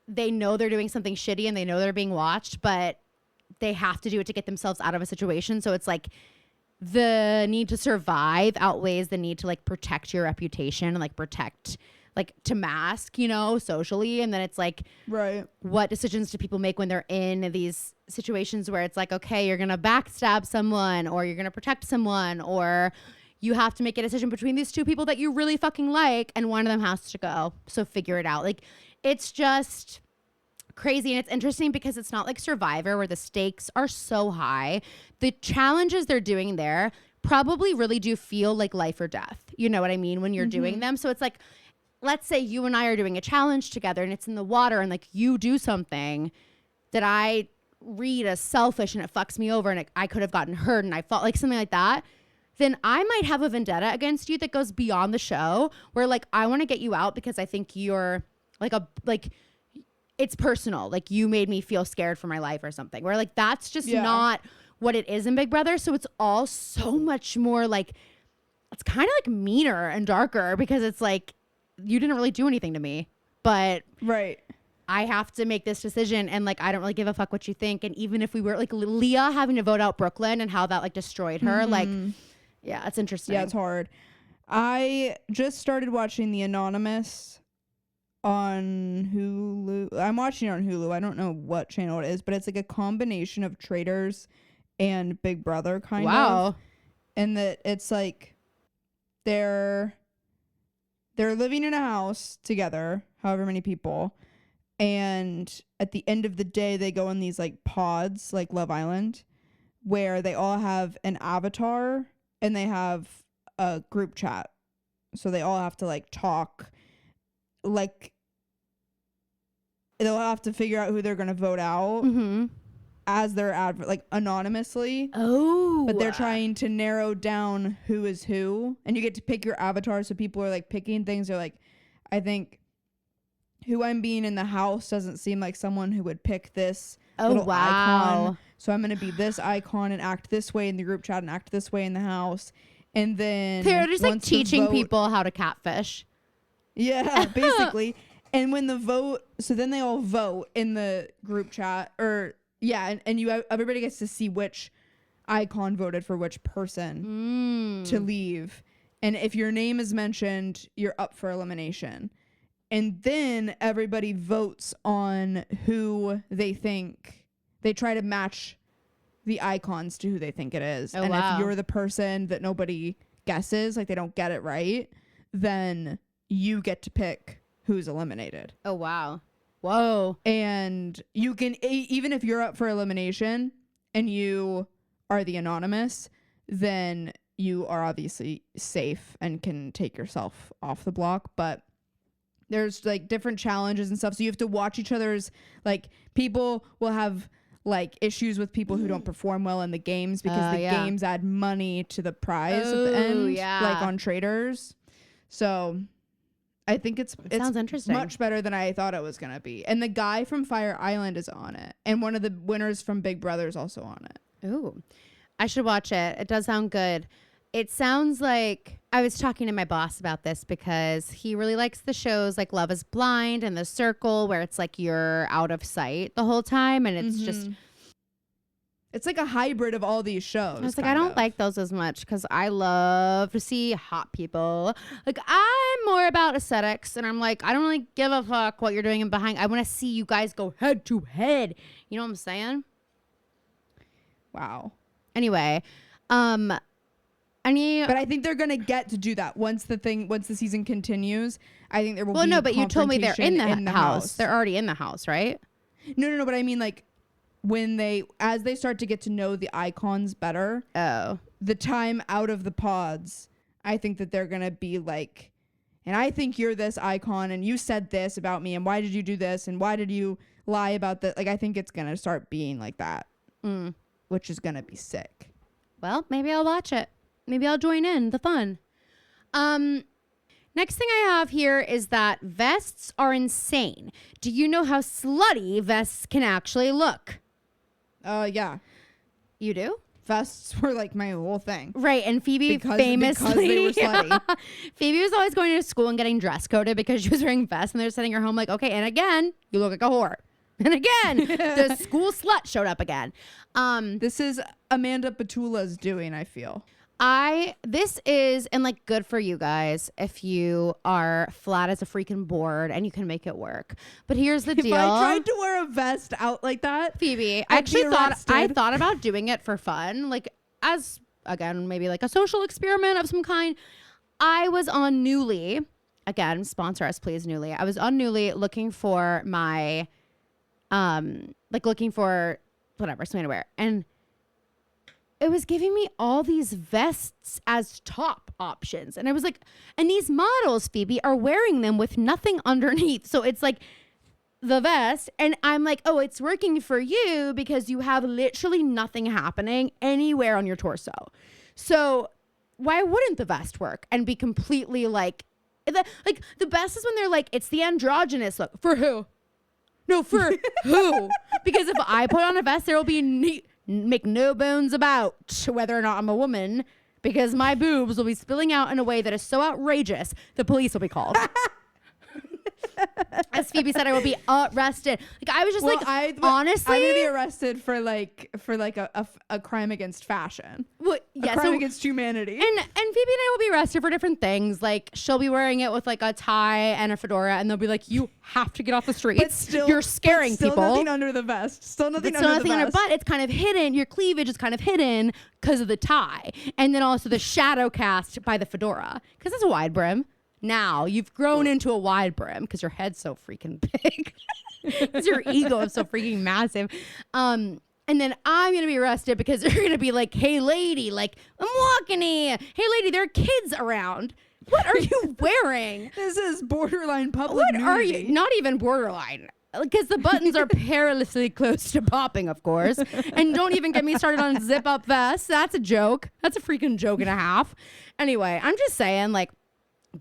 S1: they know they're doing something shitty and they know they're being watched, but they have to do it to get themselves out of a situation. So it's like the need to survive outweighs the need to like protect your reputation and like protect, like to mask, you know, socially. And then it's like, what decisions do people make when they're in these situations where it's like, okay, you're gonna backstab someone or you're gonna protect someone, or you have to make a decision between these two people that you really fucking like and one of them has to go, so figure it out. Like, it's just crazy. And it's interesting because it's not like Survivor where the stakes are so high. The challenges they're doing there probably really do feel like life or death, you know what I mean, when you're doing them. So it's like, let's say you and I are doing a challenge together and it's in the water, and like you do something that I read as selfish and it fucks me over and I could have gotten hurt and I felt like something like that, then I might have a vendetta against you that goes beyond the show, where like I want to get you out because I think you're like it's personal, like you made me feel scared for my life or something, where like that's just not what it is in Big Brother. So it's all so much more like it's kind of like meaner and darker because it's like you didn't really do anything to me, but
S2: Right.
S1: I have to make this decision, and like I don't really give a fuck what you think. And even if we were like Leah having to vote out Brooklyn and how that like destroyed her, like yeah, it's interesting.
S2: Yeah, it's hard. I just started watching The Anonymous on Hulu. I'm watching it on Hulu. I don't know what channel it is, but it's like a combination of Traitors and Big Brother kind of. And that it's like they're living in a house together, however many people. And at the end of the day, they go in these like pods, like Love Island, where they all have an avatar and they have a group chat. So they all have to like talk, like they'll have to figure out who they're going to vote out as their like anonymously.
S1: Oh.
S2: But they're trying to narrow down who is who. And you get to pick your avatar. So people are like picking things. They're like, I think who I'm being in the house doesn't seem like someone who would pick this little icon. So I'm going to be this icon and act this way in the group chat and act this way in the house. And then
S1: they're just like teaching people how to catfish.
S2: Yeah, basically. And when the vote, so then they all vote in the group chat, or yeah, and everybody gets to see which icon voted for which person to leave. And if your name is mentioned, you're up for elimination. And then everybody votes on who they think. They try to match the icons to who they think it is.
S1: Oh,
S2: and
S1: wow.
S2: if you're the person that nobody guesses, like they don't get it right, then you get to pick who's eliminated.
S1: Oh, wow. Whoa.
S2: And you can, even if you're up for elimination and you are the anonymous, then you are obviously safe and can take yourself off the block. But there's like different challenges and stuff. So you have to watch each other's, like people will have like issues with people who don't perform well in the games because the games add money to the prize at the end, like on Traitors. So I think it
S1: sounds interesting.
S2: Much better than I thought it was going to be. And the guy from Fire Island is on it. And one of the winners from Big Brother is also on it.
S1: Ooh, I should watch it. It does sound good. It sounds like I was talking to my boss about this because he really likes the shows like Love is Blind and The Circle, where it's like you're out of sight the whole time. And it's just,
S2: it's like a hybrid of all these shows.
S1: I was like, I don't like those as much because I love to see hot people. Like, I'm more about aesthetics, and I'm like, I don't really give a fuck what you're doing in behind. I want to see you guys go head to head. You know what I'm saying?
S2: Wow.
S1: Anyway,
S2: but I think they're gonna get to do that once the season continues. I think there will be.
S1: Well, no, but you told me they're in the house.
S2: house.
S1: They're already in the house, right?
S2: No. But I mean, like, as they start to get to know the icons better.
S1: Oh.
S2: The time out of the pods, I think that they're gonna be like, and I think you're this icon, and you said this about me, and why did you do this, and why did you lie about that? Like, I think it's gonna start being like that, which is gonna be sick.
S1: Well, maybe I'll watch it. Maybe I'll join in the fun. Next thing I have here is that vests are insane. Do you know how slutty vests can actually look?
S2: Yeah.
S1: You do?
S2: Vests were like my whole thing.
S1: Right, and Phoebe famously
S2: because they were slutty.
S1: Phoebe was always going to school and getting dress coded because she was wearing vests, and they're sending her home like, okay, and again, you look like a whore. And again, the school slut showed up again.
S2: This is Amanda Batula's doing, I feel.
S1: This is, and like, good for you guys if you are flat as a freaking board and you can make it work. But here's the deal.
S2: If I tried to wear a vest out like that,
S1: Phoebe, I actually thought about doing it for fun, like as, again, maybe like a social experiment of some kind. I was on Newly, again, sponsor us please, Newly. I was on Newly looking for my, looking for whatever, something to wear. And it was giving me all these vests as top options. And I was like, and these models, Phoebe, are wearing them with nothing underneath. So it's like the vest. And I'm like, oh, it's working for you because you have literally nothing happening anywhere on your torso. So why wouldn't the vest work and be completely like the best is when they're like, it's the androgynous look. For who? No, for who? Because if I put on a vest, there will be make no bones about whether or not I'm a woman. because my boobs will be spilling out in a way that is so outrageous, the police will be called. As Phoebe said, I will be arrested. Like I was just honestly,
S2: I'm gonna be arrested for a crime against fashion.
S1: Well,
S2: a crime against humanity.
S1: And Phoebe and I will be arrested for different things. Like she'll be wearing it with like a tie and a fedora, and they'll be like, "You have to get off the streets.
S2: But still,
S1: you're scaring
S2: still
S1: people."
S2: Nothing under the vest. Still nothing under the vest.
S1: But it's kind of hidden. Your cleavage is kind of hidden because of the tie, and then also the shadow cast by the fedora because it's a wide brim. Now you've grown into a wide brim because your head's so freaking big. Because your ego is so freaking massive. And then I'm going to be arrested because they're going to be like, hey, lady, like, I'm walking here. Hey, lady, there are kids around. What are you wearing?
S2: This is borderline public
S1: What
S2: nudity.
S1: are you? Not even borderline. Because the buttons are perilously close to popping, of course. And don't even get me started on zip up vests. That's a joke. That's a freaking joke and a half. Anyway, I'm just saying, like,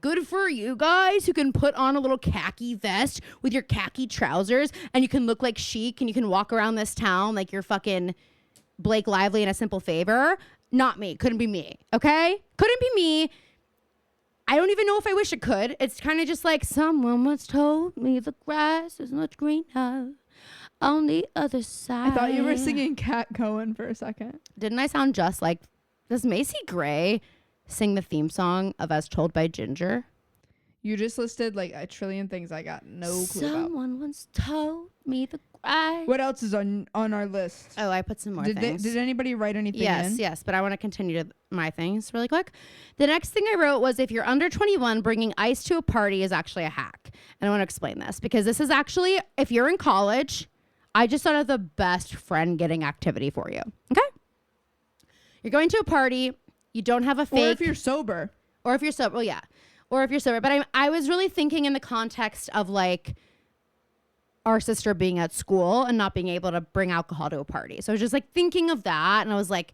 S1: good for you guys who can put on a little khaki vest with your khaki trousers and you can look like chic and you can walk around this town like you're fucking Blake Lively in A Simple Favor. Not me. Couldn't be me. Okay? Couldn't be me. I don't even know if I wish it could. It's kind of just like someone once told me the grass is much greener on the other side.
S2: I thought you were singing Cat Cohen for a second.
S1: Didn't I sound just like... Does Macy Gray sing the theme song of As Told by Ginger?
S2: You just listed like a trillion things I got no clue about.
S1: Someone once told me the grass.
S2: What else is on our list?
S1: Oh, I put some more things.
S2: Did anybody write anything in?
S1: Yes, but I want to continue to my things really quick. The next thing I wrote was if you're under 21, bringing ice to a party is actually a hack. And I want to explain this because this is actually, if you're in college, I just thought of the best friend getting activity for you. Okay? You're going to a party. You don't have a fake.
S2: Or if you're sober.
S1: Well, yeah. Or if you're sober. But I was really thinking in the context of like our sister being at school and not being able to bring alcohol to a party. So I was just like thinking of that. And I was like,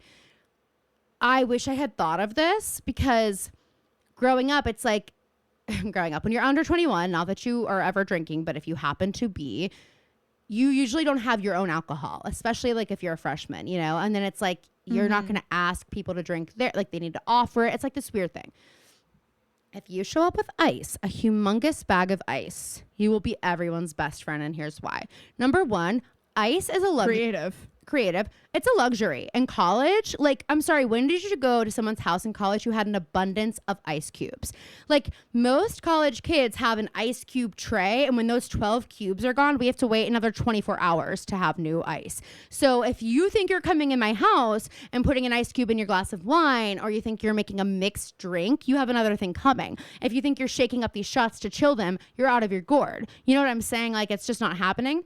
S1: I wish I had thought of this because growing up, it's like when you're under 21, not that you are ever drinking, but if you happen to be, you usually don't have your own alcohol, especially like if you're a freshman, you know, and then it's like, you're not going to ask people to drink there. Like they need to offer it. It's like this weird thing. If you show up with ice, a humongous bag of ice, you will be everyone's best friend. And here's why. Number one, ice is a luxury. Creative. It's a luxury. In college, like, I'm sorry, when did you go to someone's house in college who had an abundance of ice cubes? Like, most college kids have an ice cube tray, and when those 12 cubes are gone, we have to wait another 24 hours to have new ice. So if you think you're coming in my house and putting an ice cube in your glass of wine, or you think you're making a mixed drink, you have another thing coming. If you think you're shaking up these shots to chill them, you're out of your gourd. You know what I'm saying? Like, it's just not happening.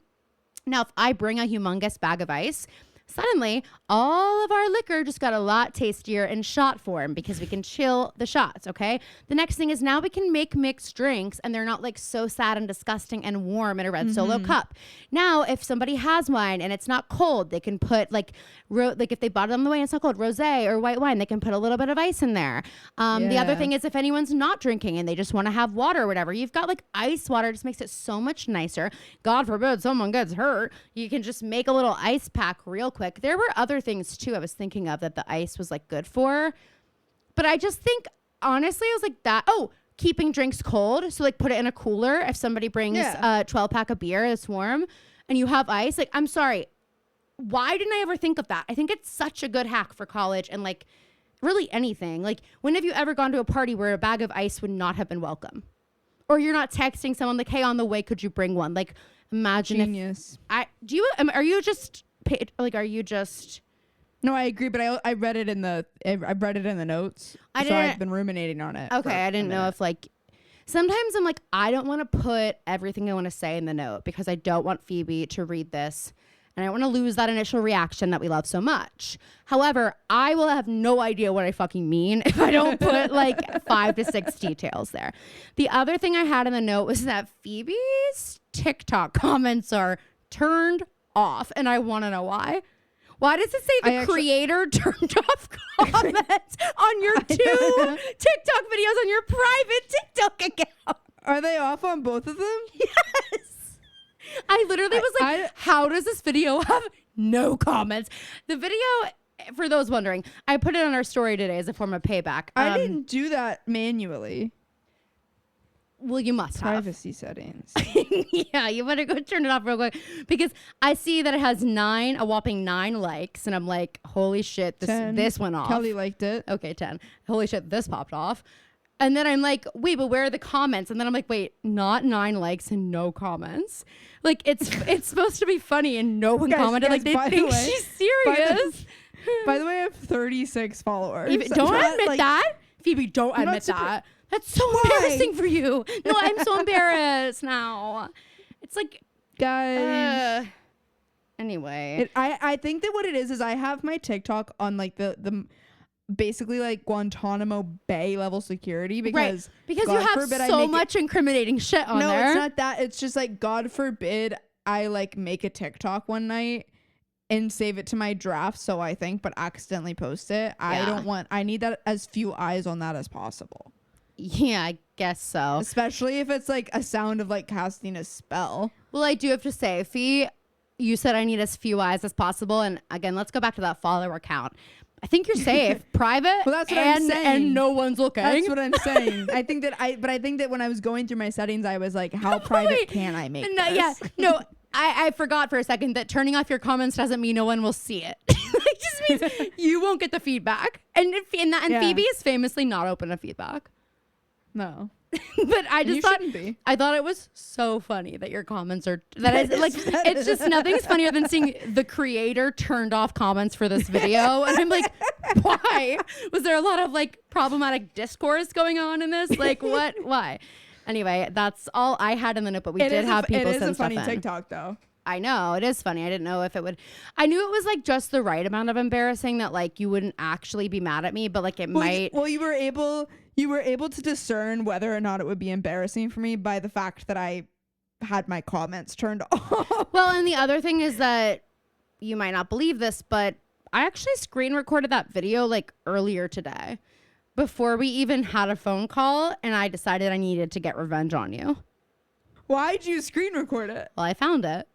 S1: Now, if I bring a humongous bag of ice, suddenly all of our liquor just got a lot tastier in shot form because we can chill the shots, okay? The next thing is now we can make mixed drinks and they're not like so sad and disgusting and warm in a red Solo cup. Now, if somebody has wine and it's not cold, they can put like if they bought it on the way and it's not cold, rosé or white wine, they can put a little bit of ice in there. The other thing is if anyone's not drinking and they just want to have water or whatever, you've got like ice water. It just makes it so much nicer. God forbid someone gets hurt. You can just make a little ice pack real quick. There were other things too I was thinking of that the ice was like good for, but I just think honestly I was like that. Oh, keeping drinks cold. So like put it in a cooler. If somebody brings a 12 pack of beer that's warm and you have ice, like I'm sorry, why didn't I ever think of that? I think it's such a good hack for college and like really anything. Like when have you ever gone to a party where a bag of ice would not have been welcome? Or you're not texting someone like, hey, on the way, could you bring one? Like imagine
S2: Genius.
S1: are you just
S2: No, I agree, but I read it in the notes. So I've been ruminating on it.
S1: Okay, I didn't know if like sometimes I'm like I don't want to put everything I want to say in the note because I don't want Phoebe to read this and I don't want to lose that initial reaction that we love so much. However, I will have no idea what I fucking mean if I don't put like 5 to 6 details there. The other thing I had in the note was that Phoebe's TikTok comments are turned off and I want to know why. Why does it say the creator turned off comments on your 2 TikTok videos on your private TikTok account?
S2: Are they off on both of them?
S1: Yes. I literally was like, how does this video have no comments? The video for those wondering, I put it on our story today as a form of payback.
S2: I didn't do that manually.
S1: Well, you must have.
S2: Privacy settings.
S1: Yeah, you better go turn it off real quick because I see that it has a whopping 9 likes, and I'm like, holy shit,
S2: 10.
S1: this went off.
S2: Kelly liked it.
S1: Okay, 10. Holy shit, this popped off. And then I'm like, wait, but where are the comments? And then I'm like, wait, not 9 likes and no comments. Like it's supposed to be funny and no one commented.
S2: Guys,
S1: Like they
S2: by the
S1: think
S2: way-
S1: she's serious.
S2: By the way, I have 36 followers.
S1: Don't
S2: I'm not,
S1: admit
S2: like,
S1: that, Phoebe. Don't
S2: I'm not
S1: admit
S2: surpri-
S1: that. That's so
S2: Why?
S1: embarrassing for you. No, I'm so embarrassed now. It's like,
S2: Guys.
S1: anyway.
S2: I think that what it is I have my TikTok on like the basically like Guantanamo Bay level security because
S1: Because
S2: God
S1: you have
S2: forbid I
S1: so
S2: make it-
S1: much incriminating shit on
S2: No,
S1: there.
S2: it's not that. It's just like God forbid I like make a TikTok one night and save it to my draft, so I think, but accidentally post it.
S1: Yeah.
S2: I need that as few eyes on that as possible.
S1: Yeah, I guess so.
S2: Especially if it's like a sound of like casting a spell.
S1: Well, I do have to say, Fee, you said I need as few eyes as possible. And again, let's go back to that follower count. I think you're safe. Private.
S2: Well, that's what I'm saying.
S1: And no one's looking.
S2: That's what I'm saying. I think that when I was going through my settings, I was like, how private
S1: Wait.
S2: can I make
S1: No,
S2: this?
S1: yeah. No, I forgot for a second that turning off your comments doesn't mean no one will see it. It just means you won't get the feedback. And
S2: Yeah.
S1: Phoebe is famously not open to feedback.
S2: No.
S1: But I just
S2: You
S1: thought
S2: shouldn't be.
S1: I thought it was so funny that your comments are that is like it's just nothing's funnier than seeing the creator turned off comments for this video, and I'm like, why? Was there a lot of like problematic discourse going on in this? Like what? Why? Anyway, that's all I had in the note, but we did have people
S2: It is
S1: send
S2: a funny
S1: stuff in.
S2: TikTok though.
S1: I know it is funny. I didn't know if it would. I knew it was like just the right amount of embarrassing that like you wouldn't actually be mad at me, but like it might.
S2: Well, you were able to discern whether or not it would be embarrassing for me by the fact that I had my comments turned off.
S1: Well, and the other thing is that you might not believe this, but I actually screen recorded that video like earlier today before we even had a phone call, and I decided I needed to get revenge on you.
S2: Why'd you screen record it?
S1: Well, I found it.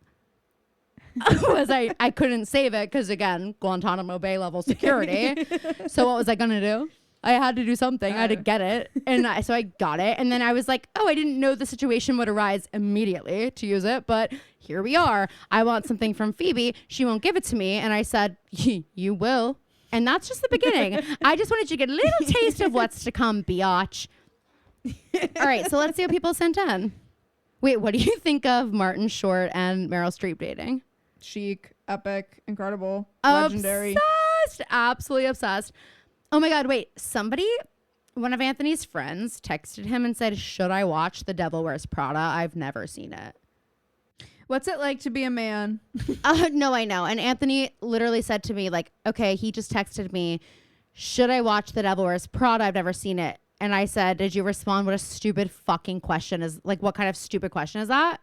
S1: Was I couldn't save it because again, Guantanamo Bay level security. So what was I gonna do? I had to do something. I had to get it, and so I got it. And then I was like, oh, I didn't know the situation would arise immediately to use it, but here we are. I want something from Phoebe. She won't give it to me, and I said, you will. And that's just the beginning. I just wanted you to get a little taste of what's to come, biatch. All right, so let's see what people sent in. Wait, what do you think of Martin Short and Meryl Streep dating?
S2: Chic, epic, incredible, legendary.
S1: Obsessed. Absolutely obsessed. Oh my God, wait. One of Anthony's friends texted him and said, should I watch The Devil Wears Prada? I've never seen it.
S2: What's it like to be a man?
S1: No, I know. And Anthony literally said to me, like, okay, he just texted me, should I watch The Devil Wears Prada? I've never seen it. And I said, did you respond? What a stupid fucking question is, like, what kind of stupid question is that?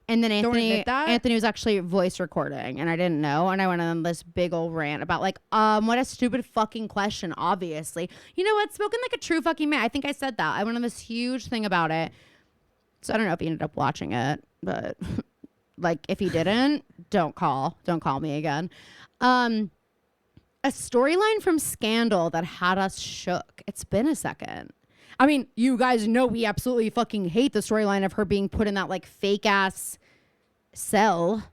S1: And then Anthony was actually voice recording, and I didn't know. And I went on this big old rant about like, what a stupid fucking question, obviously. You know what? Spoken like a true fucking man. I think I said that. I went on this huge thing about it. So I don't know if he ended up watching it, but like if he didn't, don't call me again. A storyline from Scandal that had us shook. It's been a second. I mean, you guys know we absolutely fucking hate the storyline of her being put in that like fake ass cell.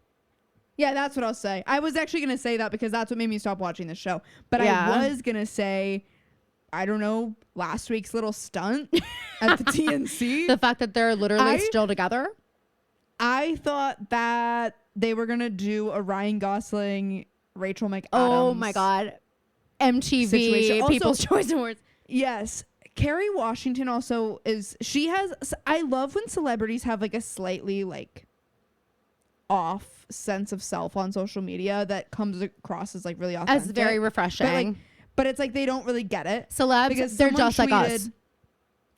S2: Yeah, that's what I'll say. I was actually going to say that because that's what made me stop watching the show. But
S1: Yeah.
S2: I was going to say, I don't know, last week's little stunt at the TNC.
S1: The fact that they're literally still together.
S2: I thought that they were going to do a Ryan Gosling, Rachel McAdams.
S1: Oh my God. MTV
S2: situation. Also-
S1: People's Choice Awards.
S2: Yes. Kerry Washington also I love when celebrities have like a slightly like off sense of self on social media that comes across as like really authentic.
S1: As very refreshing.
S2: But it's like they don't really get it.
S1: Celebs, they're
S2: someone
S1: just like us.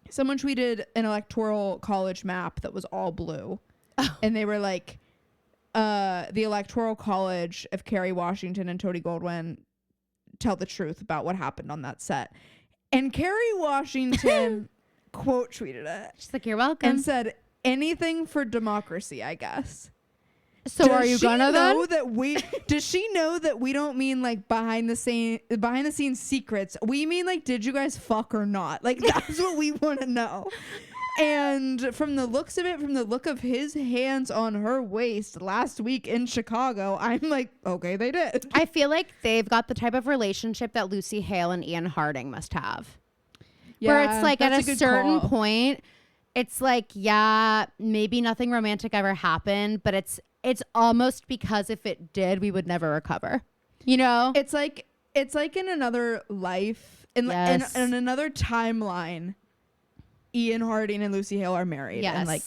S2: Someone tweeted an electoral college map that was all blue. And they were like, the electoral college of Kerry Washington and Tony Goldwyn tell the truth about what happened on that set. And Kerry Washington quote tweeted it.
S1: She's like, you're welcome.
S2: And said, anything for democracy, I guess.
S1: So are you gonna
S2: know
S1: then?
S2: that we does she know that we don't mean like behind the scenes secrets? We mean like, did you guys fuck or not? Like that's what we want to know. And from the looks of it, from the look of his hands on her waist last week in Chicago, I'm like, okay, they did.
S1: I feel like they've got the type of relationship that Lucy Hale and Ian Harding must have. Where it's like at a certain point, it's like, yeah, maybe nothing romantic ever happened, but it's almost because if it did, we would never recover. You know?
S2: It's like in another life, in another timeline, Ian Harding and Lucy Hale are married and like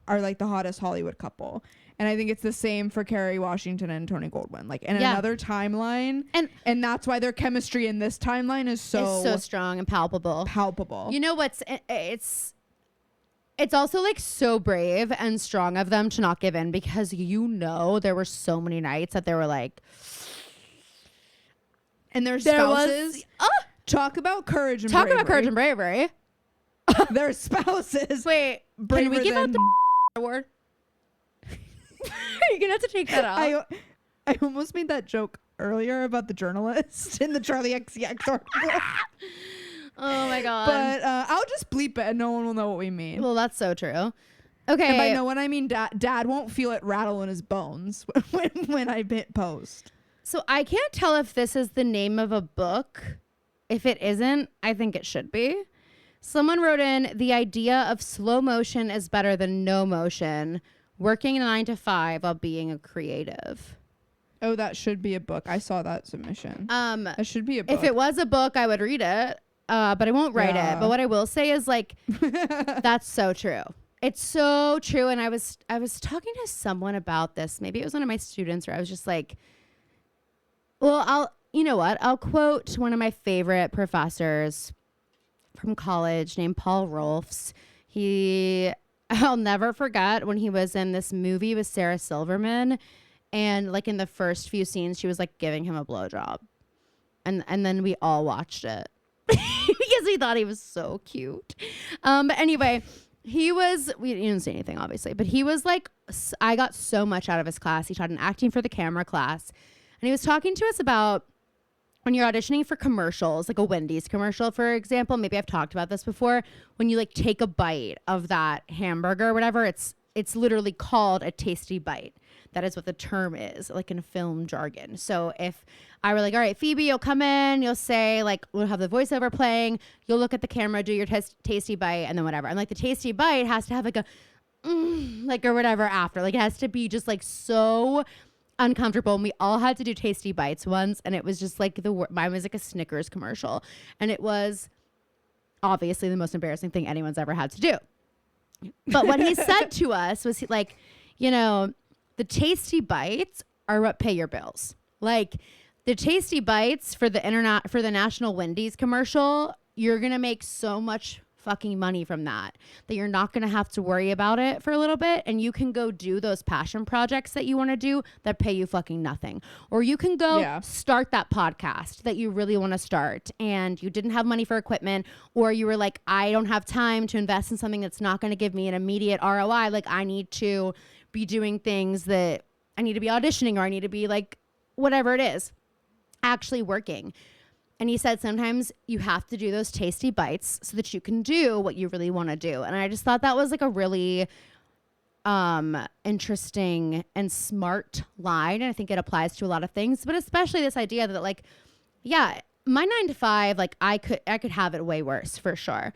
S2: are like the hottest Hollywood couple. And I think it's the same for Kerry Washington and Tony Goldwyn. Like in another timeline. And that's why their chemistry in this timeline is so
S1: strong and palpable.
S2: Palpable.
S1: You know what's it's also like so brave and strong of them to not give in, because there were so many nights that they were like,
S2: and their spouses talk about courage and
S1: bravery.
S2: Their spouses.
S1: Wait, can we give out the award? You're gonna have to take that off.
S2: I almost made that joke earlier about the journalist in the Charlie XCX article.
S1: Oh my god.
S2: But I'll just bleep it and no one will know what we mean.
S1: Well, that's so true. Okay.
S2: And by no one I mean dad won't feel it rattle in his bones when I hit post.
S1: So I can't tell if this is the name of a book. If it isn't, I think it should be. Someone wrote in, the idea of slow motion is better than no motion. Working 9 to 5 while being a creative.
S2: Oh, that should be a book. I saw that submission. That should be a book.
S1: If it was a book, I would read it. But I won't write it. But what I will say is like, that's so true. It's so true. And I was talking to someone about this. Maybe it was one of my students where I was just like, well, you know what? I'll quote one of my favorite professors from college named Paul Rolfs. I'll never forget when he was in this movie with Sarah Silverman, and like in the first few scenes, she was like giving him a blowjob, and then we all watched it because we thought he was so cute. But anyway, we didn't say anything obviously, but he was like, I got so much out of his class. He taught an acting for the camera class, and he was talking to us about when you're auditioning for commercials, like a Wendy's commercial, for example. Maybe I've talked about this before. When you like take a bite of that hamburger or whatever, it's literally called a tasty bite. That is what the term is, like in film jargon. So if I were like, all right, Phoebe, you'll come in, you'll say like, we'll have the voiceover playing, you'll look at the camera, do your tasty bite, and then whatever. And like the tasty bite has to have like a like or whatever after. Like it has to be just like so uncomfortable. And we all had to do tasty bites once, and it was just like mine was like a Snickers commercial, and it was obviously the most embarrassing thing anyone's ever had to do. But what he said to us was like, you know, the tasty bites are what pay your bills. Like the tasty bites for the National Wendy's commercial, you're gonna make so much fucking money from that you're not going to have to worry about it for a little bit, and you can go do those passion projects that you want to do that pay you fucking nothing. Or you can go start that podcast that you really want to start and you didn't have money for equipment, or you were like, I don't have time to invest in something that's not going to give me an immediate ROI. Like I need to be doing things that I need to be auditioning, or I need to be like whatever it is, actually working. And he said sometimes you have to do those tasty bites so that you can do what you really want to do. And I just thought that was like a really interesting and smart line. And I think it applies to a lot of things, but especially this idea that like, yeah, my 9 to 5, like I could have it way worse for sure.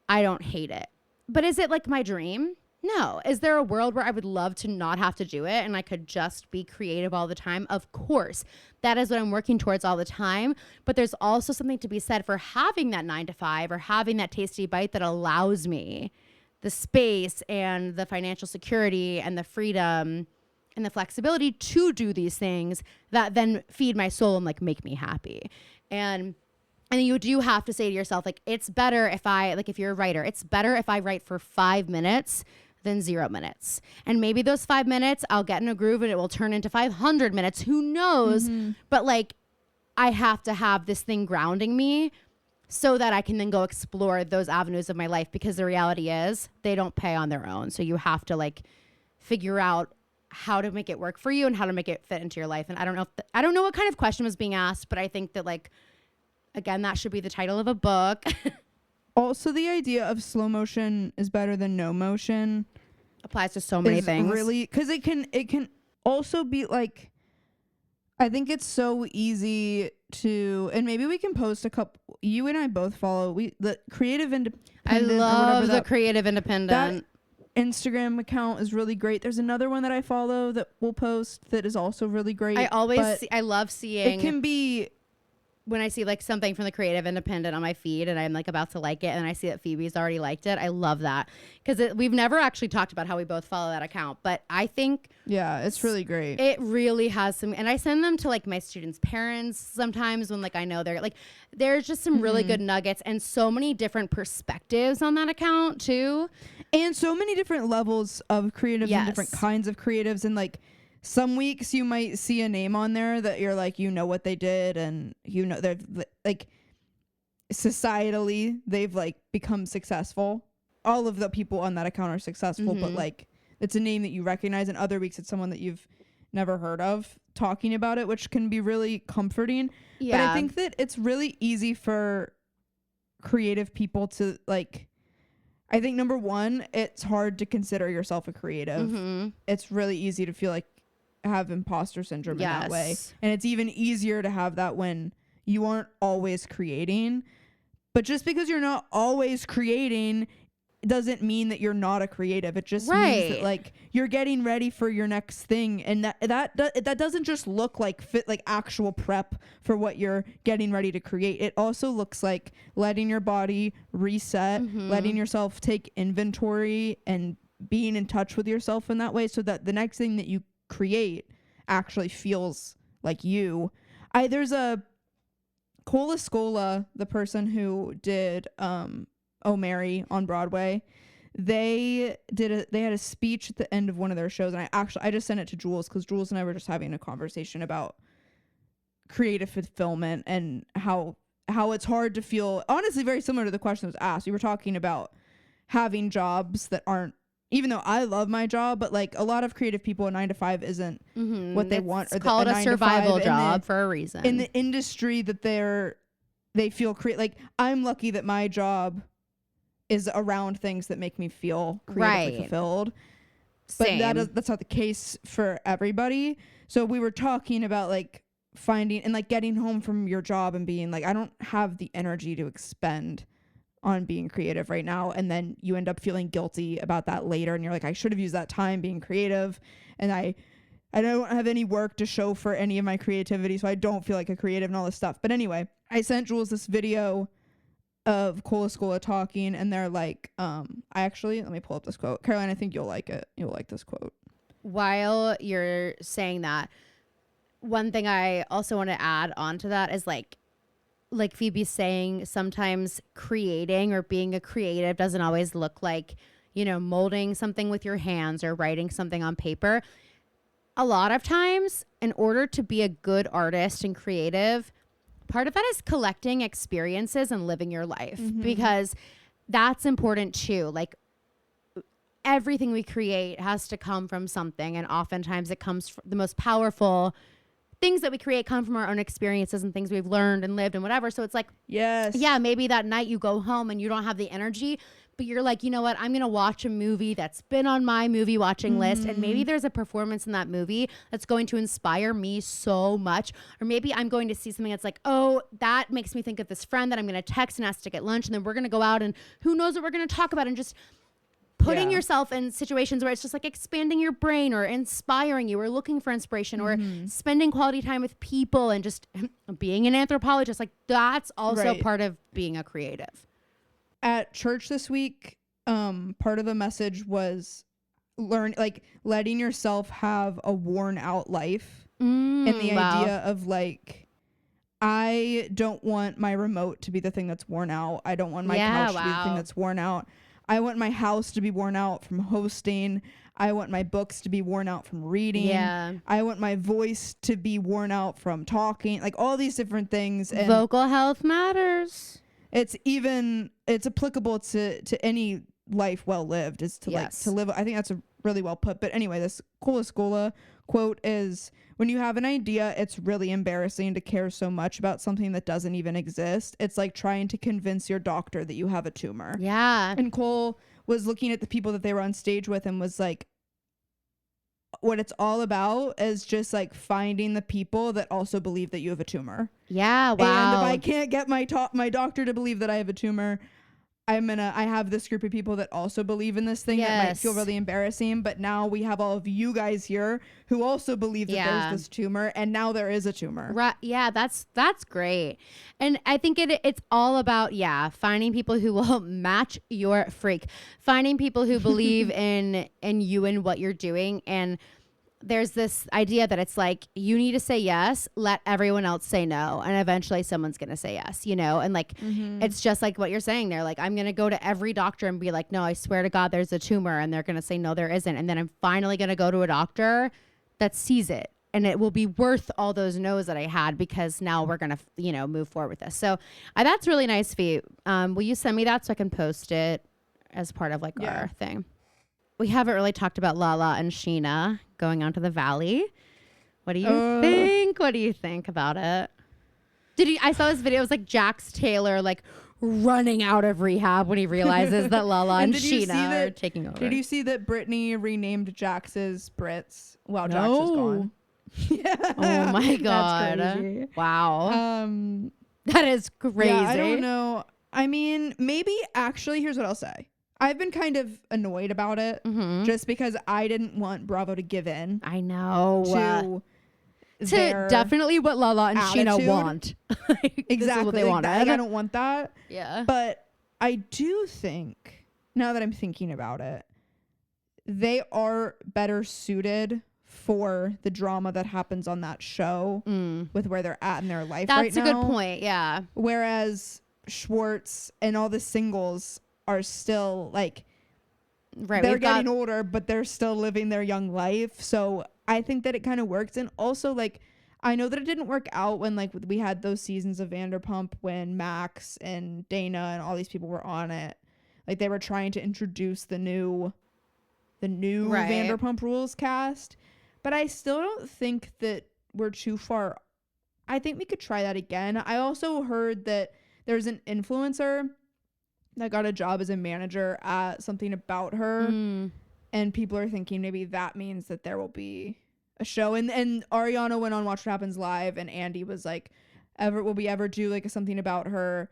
S1: I don't hate it. But is it like my dream? No. Is there a world where I would love to not have to do it and I could just be creative all the time? Of course. That is what I'm working towards all the time. But there's also something to be said for having that 9 to 5 or having that tasty bite that allows me the space and the financial security and the freedom and the flexibility to do these things that then feed my soul and like make me happy. And you do have to say to yourself, like, it's better if you're a writer, it's better if I write for 5 minutes than 0 minutes. And maybe those 5 minutes I'll get in a groove and it will turn into 500 minutes. Who knows? Mm-hmm. But like, I have to have this thing grounding me so that I can then go explore those avenues of my life, because the reality is they don't pay on their own. So you have to like figure out how to make it work for you and how to make it fit into your life. And I don't know I don't know what kind of question was being asked, but I think that like, again, that should be the title of a book.
S2: Also, the idea of slow motion is better than no motion
S1: Applies to so many things.
S2: Really, because it can also be like, I think it's so easy to, and maybe we can post a couple. You and I both follow the Creative Independent.
S1: I love the Creative Independent.
S2: That Instagram account is really great. There's another one that I follow that we'll post that is also really great.
S1: I love seeing.
S2: It can be.
S1: When I see like something from the Creative Independent on my feed and I'm like about to like it and I see that Phoebe's already liked it, I love that because we've never actually talked about how we both follow that account, but I think
S2: it's really great.
S1: It really has some, and I send them to like my students' parents sometimes when like I know they're like, there's just some really good nuggets and so many different perspectives on that account too,
S2: and so many different levels of creatives and different kinds of creatives, and like. Some weeks you might see a name on there that you're like, you know what they did, and you know they're like societally they've like become successful. All of the people on that account are successful, but like it's a name that you recognize, and other weeks it's someone that you've never heard of talking about it, which can be really comforting. Yeah. But I think that it's really easy for creative people to like, I think number one, it's hard to consider yourself a creative. It's really easy to feel like have imposter syndrome in that way, and it's even easier to have that when you aren't always creating. But just because you're not always creating doesn't mean that you're not a creative. It just means that like you're getting ready for your next thing, and that doesn't just look like fit like actual prep for what you're getting ready to create. It also looks like letting your body reset, letting yourself take inventory, and being in touch with yourself in that way, so that the next thing that you create actually feels like you. There's a Cola Scola, the person who did Oh Mary on Broadway. They had a speech at the end of one of their shows, and I just sent it to Jules because Jules and I were just having a conversation about creative fulfillment and how it's hard to feel, honestly very similar to the question that was asked. We were talking about having jobs that aren't, even though I love my job, but like a lot of creative people, a 9 to 5 isn't what they want.
S1: It's called a survival job for a reason.
S2: In the industry that they feel like I'm lucky that my job is around things that make me feel creatively fulfilled. But that's not the case for everybody. So we were talking about like finding and like getting home from your job and being like, I don't have the energy to expend on being creative right now, and then you end up feeling guilty about that later, and you're like, I should have used that time being creative, and I don't have any work to show for any of my creativity, so I don't feel like a creative and all this stuff. But anyway, I sent Jules this video of Cola Scola talking, and they're like, let me pull up this quote. Caroline, I think you'll like it. You'll like this quote.
S1: While you're saying that, one thing I also want to add on to that is like Phoebe's saying, sometimes creating or being a creative doesn't always look like, you know, molding something with your hands or writing something on paper. A lot of times, in order to be a good artist and creative, part of that is collecting experiences and living your life, because that's important too. Like everything we create has to come from something, and oftentimes it comes from the most powerful things that we create come from our own experiences and things we've learned and lived and whatever. So it's like, maybe that night you go home and you don't have the energy, but you're like, you know what, I'm going to watch a movie that's been on my movie watching list. And maybe there's a performance in that movie that's going to inspire me so much. Or maybe I'm going to see something that's like, oh, that makes me think of this friend that I'm going to text and ask to get lunch. And then we're going to go out and who knows what we're going to talk about, and just putting yourself in situations where it's just like expanding your brain or inspiring you or looking for inspiration or spending quality time with people and just being an anthropologist. Like that's also part of being a creative.
S2: At church this week, part of the message was letting yourself have a worn out life. And the idea of like, I don't want my remote to be the thing that's worn out. I don't want my couch to be the thing that's worn out. I want my house to be worn out from hosting. I want my books to be worn out from reading. Yeah. I want my voice to be worn out from talking. Like all these different things. And
S1: vocal health matters.
S2: It's applicable to any life well lived, is to like to live. I think that's a really well put. But anyway, this Cola Scola quote is, when you have an idea, it's really embarrassing to care so much about something that doesn't even exist. It's like trying to convince your doctor that you have a tumor.
S1: Yeah.
S2: And Cole was looking at the people that they were on stage with and was like, what it's all about is just like finding the people that also believe that you have a tumor.
S1: Yeah.
S2: And
S1: Wow.
S2: if I can't get my doctor to believe that I have a tumor, I have this group of people that also believe in this thing. That might feel really embarrassing, but now we have all of you guys here who also believe that there's this tumor, and now there is a tumor.
S1: Right. Yeah, that's great. And I think it's all about, finding people who will match your freak, finding people who believe in you and what you're doing. And there's this idea that it's like, you need to say yes, let everyone else say no, and eventually someone's gonna say yes, and like it's just like what you're saying there. Like, I'm gonna go to every doctor and be like, no, I swear to God there's a tumor, and they're gonna say no, there isn't. And then I'm finally gonna go to a doctor that sees it, and it will be worth all those no's that I had, because now we're gonna move forward with this. So that's really nice, Fee. Will you send me that so I can post it as part of like our thing? We haven't really talked about Lala and Sheena going on to the Valley. What do you think? What do you think about it? I saw this video. It was like Jax Taylor like running out of rehab when he realizes that Lala and Sheena are taking over.
S2: Did you see that Britney renamed Jax's Brits while Jax is gone?
S1: Yeah. Oh my God.
S2: That's crazy.
S1: Wow. That is crazy.
S2: Yeah, I don't know. I mean, maybe actually, here's what I'll say. I've been kind of annoyed about it just because I didn't want Bravo to give in.
S1: I know.
S2: To
S1: definitely what Lala and Sheena want.
S2: Exactly.
S1: What they want.
S2: I don't want that.
S1: Yeah.
S2: But I do think, now that I'm thinking about it, they are better suited for the drama that happens on that show with where they're at in their life right now.
S1: That's a good point. Yeah.
S2: Whereas Schwartz and all the singles are still like, they're getting older, but they're still living their young life. So I think that it kind of works. And also, like, I know that it didn't work out when like we had those seasons of Vanderpump when Max and Dana and all these people were on it. Like, they were trying to introduce the new Vanderpump Rules cast. But I still don't think that we're too far. I think we could try that again. I also heard that there's an influencer that got a job as a manager at Something About Her. And people are thinking maybe that means that there will be a show. And Ariana went on Watch What Happens Live, and Andy was like, will we ever do like a Something About Her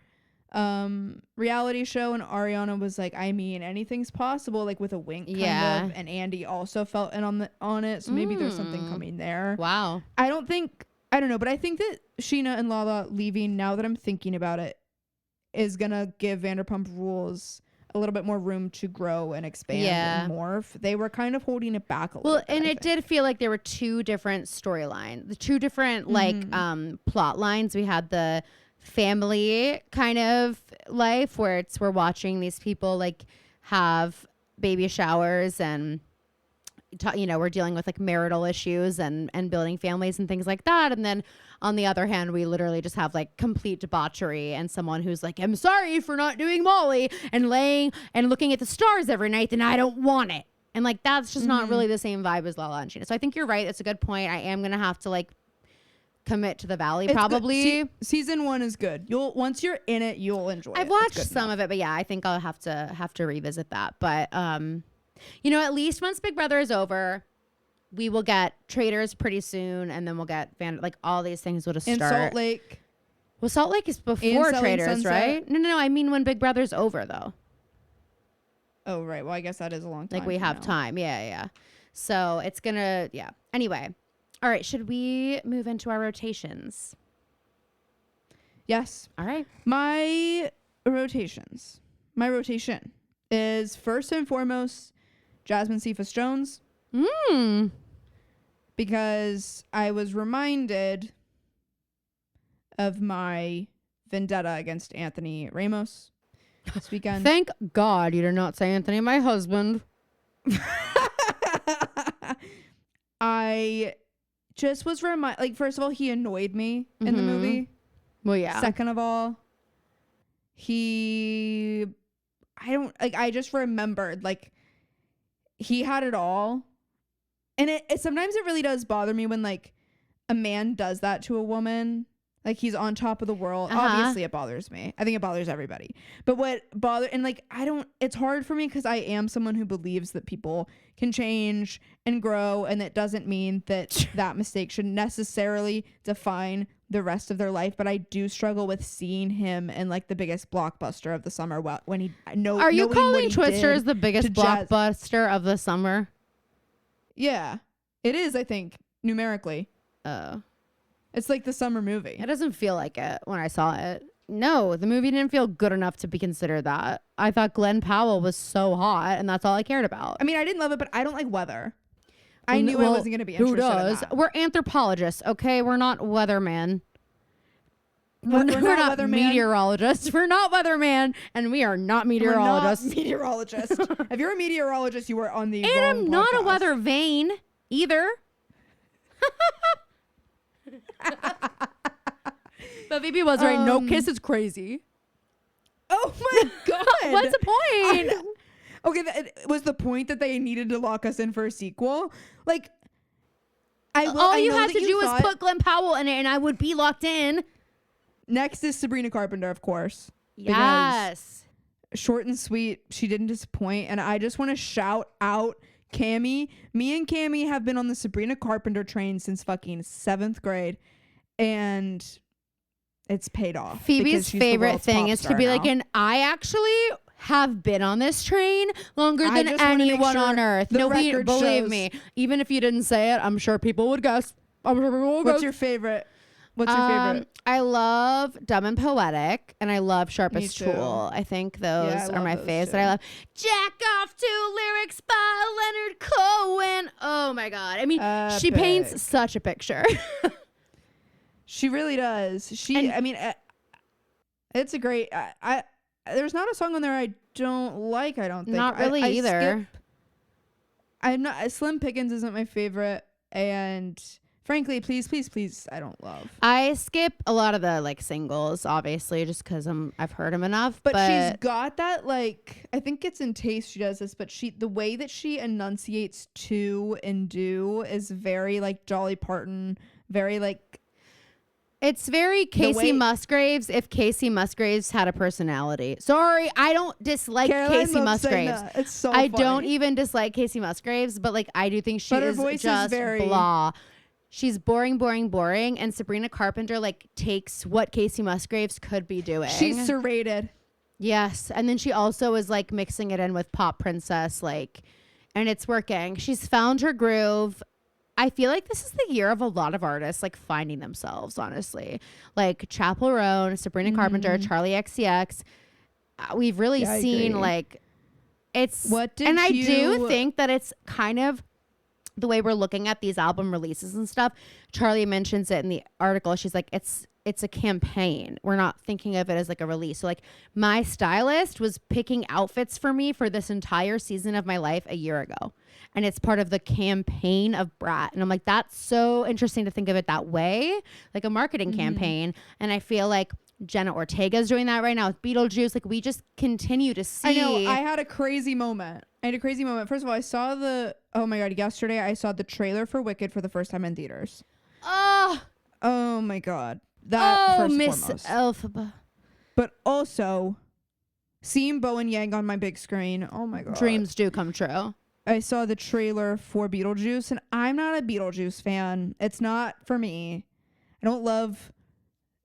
S2: reality show? And Ariana was like, I mean, anything's possible, like with a wink kind of. And Andy also felt in on it. So maybe there's something coming there.
S1: Wow.
S2: I don't know, but I think that Sheena and Lala leaving, now that I'm thinking about it, is gonna give Vanderpump Rules a little bit more room to grow and expand and morph. They were kind of holding it back a little bit.
S1: And it did feel like there were two different storylines, the two different plot lines. We had the family kind of life where we're watching these people like have baby showers and we're dealing with like marital issues and building families and things like that. And then on the other hand, we literally just have like complete debauchery and someone who's like, I'm sorry for not doing Molly and laying and looking at the stars every night, and I don't want it. And like, that's just not really the same vibe as Lala and Sheena. So I think you're right. It's a good point. I am going to have to like commit to the Valley probably.
S2: Season 1 is good. Once you're in it, you'll enjoy it.
S1: I've watched some of it, but yeah, I think I'll have to revisit that. But at least once Big Brother is over, we will get Traitors pretty soon, and then we'll get all these things will just start.
S2: In Salt Lake.
S1: Well, Salt Lake is before Traitors, right? No. I mean when Big Brother's over, though.
S2: Oh, right. Well, I guess that is a long time.
S1: Like, we have time. Yeah. So it's gonna, Anyway. All right. Should we move into our rotations?
S2: Yes.
S1: All right.
S2: My rotation is first and foremost Jasmine Cephas Jones. Because I was reminded of my vendetta against Anthony Ramos this weekend.
S1: Thank God you did not say Anthony, my husband.
S2: I just was first of all, he annoyed me in the movie.
S1: Well, yeah.
S2: Second of all, I just remembered, like, he had it all. And it sometimes it really does bother me when like a man does that to a woman. Like he's on top of the world. Obviously it bothers me. I think it bothers everybody. But it's hard for me because I am someone who believes that people can change and grow, and that doesn't mean that that mistake should necessarily define the rest of their life. But I do struggle with seeing him in like the biggest blockbuster of the summer when he
S1: Are you calling Twisters the biggest blockbuster of the summer?
S2: Yeah, it is, I think, numerically.
S1: Oh.
S2: It's like the summer movie.
S1: It doesn't feel like it when I saw it. No, the movie didn't feel good enough to be considered that. I thought Glenn Powell was so hot, and that's all I cared about.
S2: I mean, I didn't love it, but I don't like weather. I knew I wasn't going to be interested
S1: in that. We're anthropologists, okay? We're not weatherman. We're not meteorologists. We're not weatherman, and we are not meteorologists.
S2: We're not meteorologists. If you're a meteorologist, you were on the
S1: and
S2: wrong
S1: I'm not
S2: podcast.
S1: a weather vane either. But Phoebe was right. No kiss is crazy.
S2: Oh my god!
S1: What's the point?
S2: Okay, was the point that they needed to lock us in for a sequel? Like,
S1: all you had to do was put Glenn Powell in it, and I would be locked in.
S2: Next is Sabrina Carpenter, of course.
S1: Yes.
S2: Short and sweet. She didn't disappoint, and I just want to shout out Cammie. Me and Cammie have been on the Sabrina Carpenter train since fucking 7th grade, and it's paid off.
S1: Phoebe's favorite thing is to be like, and I actually have been on this train longer than anyone on earth. No, believe me. Even if you didn't say it, I'm sure people would guess.
S2: What's your favorite? What's your favorite?
S1: I love Dumb and Poetic, and I love Sharpest Tool. I think those are my faves that I love. Jack Off to lyrics by Leonard Cohen. Oh my god. I mean, she paints such a picture.
S2: She really does. It's a great. There's not a song on there I don't like. I don't think.
S1: Not really either.
S2: I'm not. Slim Pickens isn't my favorite, and frankly, please, please, please, I don't love.
S1: I skip a lot of the like singles, obviously, just because I've heard them enough.
S2: But she's got that like, I think it's in Taste she does this, but the way that she enunciates to and do is very like Dolly Parton, very like.
S1: It's very Casey Musgraves if Casey Musgraves had a personality. Sorry, I don't dislike Casey Musgraves.
S2: It's so
S1: I
S2: funny.
S1: don't even dislike Casey Musgraves, but like I do think she
S2: her
S1: is
S2: voice
S1: just
S2: is very
S1: blah. She's boring, boring, boring. And Sabrina Carpenter like takes what Casey Musgraves could be doing.
S2: She's serrated.
S1: Yes. And then she also is like mixing it in with Pop Princess, like, and it's working. She's found her groove. I feel like this is the year of a lot of artists like finding themselves, honestly. Like Chappell Roan, Sabrina Carpenter, Charlie XCX. We've really seen like it's I do think that it's kind of the way we're looking at these album releases and stuff. Charlie mentions it in the article. She's like, it's a campaign. We're not thinking of it as like a release. So like my stylist was picking outfits for me for this entire season of my life a year ago. And it's part of the campaign of Brat. And I'm like, that's so interesting to think of it that way, like a marketing campaign. And I feel like Jenna Ortega is doing that right now with Beetlejuice. Like we just continue to see.
S2: I know. I had a crazy moment. First of all, I saw yesterday I saw the trailer for Wicked for the first time in theaters. Oh my God. That first and
S1: Miss
S2: foremost.
S1: Elphaba.
S2: But also seeing Bowen Yang on my big screen. Oh my God.
S1: Dreams do come true.
S2: I saw the trailer for Beetlejuice, and I'm not a Beetlejuice fan. It's not for me. I don't love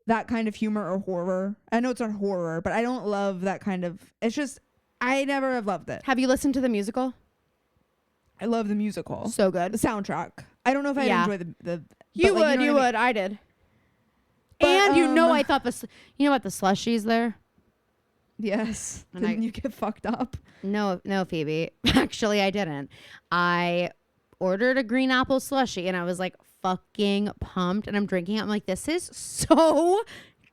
S2: that kind of humor or horror. I know it's not horror, but I don't love that kind of. It's just I never have loved it.
S1: Have you listened to the musical?
S2: I love the musical.
S1: So good.
S2: The soundtrack. I don't know if I'd enjoy the.
S1: You would. I did. But, and I thought you know what the slushies there.
S2: Yes. Didn't you get fucked up?
S1: No, Phoebe. Actually, I didn't. I ordered a green apple slushie and I was like fucking pumped, and I'm drinking it. I'm like, this is so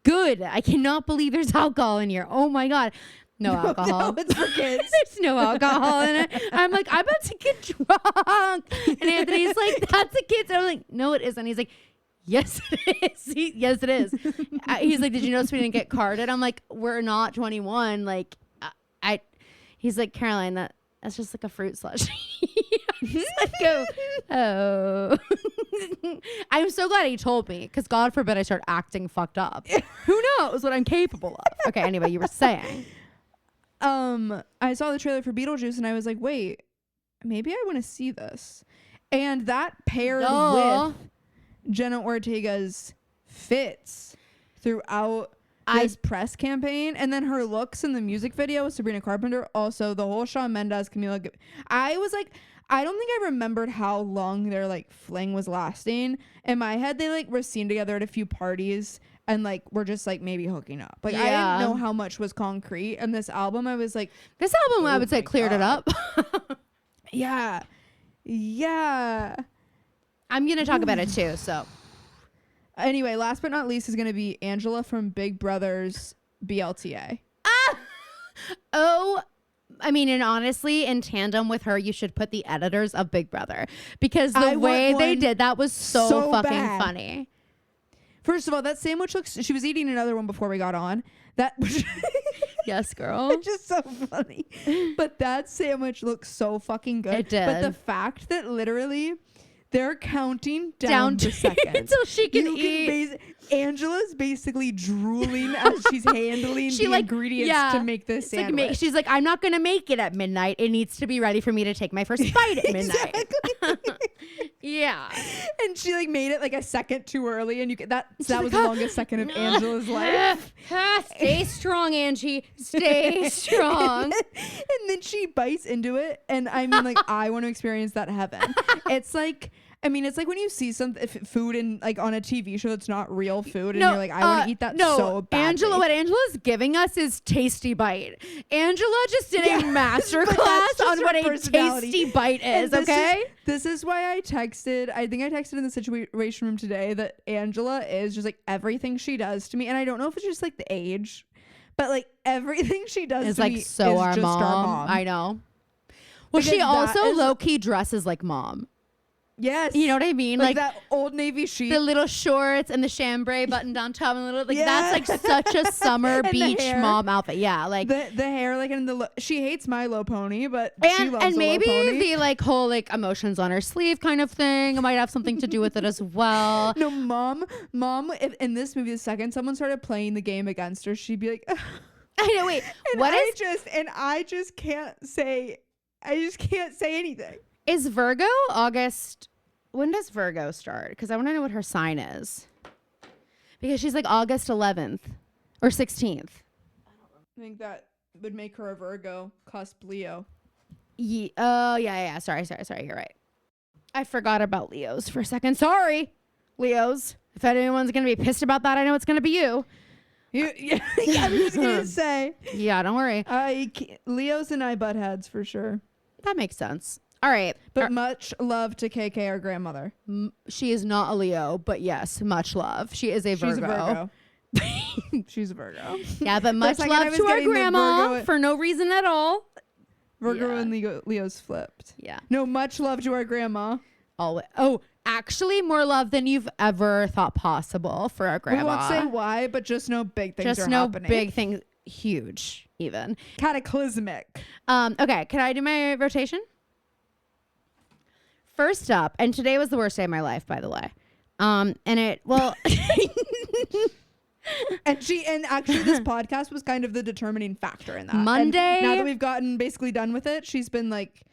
S1: good. I cannot believe there's alcohol in here. Oh my God. No alcohol.
S2: No, it's for kids.
S1: There's no alcohol in it. I'm like, I'm about to get drunk. And Anthony's like, that's a kid's. And I'm like, no, it isn't. He's like, yes, it is. Yes, it is. He's like, did you notice we didn't get carded? I'm like, we're not 21. Like, he's like, Caroline, It's just like a fruit slushie. Oh. I'm so glad he told me, because God forbid I start acting fucked up. Who knows what I'm capable of? Okay, anyway, you were saying.
S2: I saw the trailer for Beetlejuice and I was like, wait, maybe I want to see this. And that paired with Jenna Ortega's fits throughout this press campaign, and then her looks in the music video with Sabrina Carpenter, also the whole Shawn Mendes, Camila. I was like, I don't think I remembered how long their like fling was lasting. In my head, they like were seen together at a few parties and like were just like maybe hooking up. Like I didn't know how much was concrete. And this album, I was like,
S1: this album, I would say, cleared it up.
S2: Yeah.
S1: I'm gonna talk about it too. So
S2: anyway, last but not least is gonna be Angela from Big Brother's BLTA.
S1: Oh, I mean, and honestly, in tandem with her, you should put the editors of Big Brother, because the way they did that was so fucking funny.
S2: First of all, that sandwich looks, she was eating another one before we got on. That
S1: yes, girl.
S2: It's just so funny. But that sandwich looks so fucking good.
S1: It did.
S2: But the fact that literally they're counting down the seconds
S1: until she can eat.
S2: Angela's basically drooling as she's handling the ingredients to make this sandwich.
S1: Like, she's like, I'm not going to make it at midnight. It needs to be ready for me to take my first bite at midnight. Yeah.
S2: And she like made it like a second too early, and that was the longest second of Angela's life.
S1: Stay strong, Angie. Stay strong.
S2: And then she bites into it, and I mean, like, I want to experience that heaven. It's like, I mean, it's like when you see some food in like on a TV show that's not real food, and you're like, I want to eat that so badly.
S1: What Angela's giving us is Tasty Bite. Angela just did a masterclass on what a Tasty Bite is.
S2: This is why I texted. I think I texted in the Situation Room today that Angela is just like everything she does to me, and I don't know if it's just like the age, but like everything she does
S1: is
S2: to
S1: like
S2: me
S1: so
S2: is
S1: our
S2: just
S1: mom.
S2: Our mom.
S1: I know. Well, she also low key dresses like mom.
S2: Yes.
S1: You know what I mean?
S2: Like that Old Navy sheet.
S1: The little shorts and the chambray button down top and little that's like such a summer beach mom outfit. Yeah, like
S2: the hair, like in the she hates My Little Pony, but she loves
S1: and maybe
S2: Low Pony.
S1: the like whole like emotions on her sleeve kind of thing. It might have something to do with it as well.
S2: No, mom, if in this movie, the second someone started playing the game against her, she'd be like,
S1: I know. Wait,
S2: I just can't say anything.
S1: Is Virgo August? When does Virgo start? Because I want to know what her sign is. Because she's like August 11th or 16th.
S2: I think that would make her a Virgo, cusp Leo.
S1: Oh, yeah. Sorry. You're right. I forgot about Leos for a second. Sorry, Leos. If anyone's going to be pissed about that, I know it's going to be you.
S2: Yeah, I was just going to say.
S1: Yeah, don't worry.
S2: Leos and I butt heads for sure.
S1: That makes sense. All right.
S2: But much love to KK, our grandmother.
S1: She is not a Leo, but yes, much love. She is a Virgo.
S2: She's a Virgo.
S1: Yeah, but much love to our grandma for no reason at all.
S2: Virgo and Leo's flipped.
S1: Yeah.
S2: No, much love to our grandma.
S1: Always. Oh, actually, more love than you've ever thought possible for our grandma.
S2: We won't say why, but just know big things are happening.
S1: Big things. Huge, even.
S2: Cataclysmic.
S1: Okay, can I do my rotation? First up, and today was the worst day of my life, by the way. And actually this podcast was kind of the determining factor in that.
S2: Monday. And now that we've gotten basically done with it, she's been like,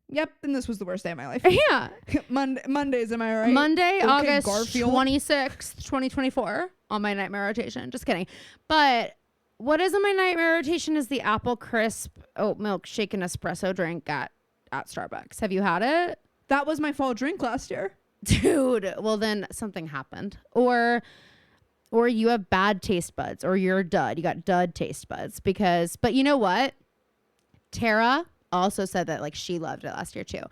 S2: yep, and this was the worst day of my life.
S1: Yeah.
S2: Mondays, am I right?
S1: Monday, okay, August 26th, 2024 on my nightmare rotation. Just kidding. But what is on my nightmare rotation is the apple crisp oat milk shaken espresso drink at Starbucks. Have you had it?
S2: That was my fall drink last year.
S1: Dude, well then something happened. Or you have bad taste buds, or you're a dud. You got dud taste buds but you know what? Tara also said that like she loved it last year too.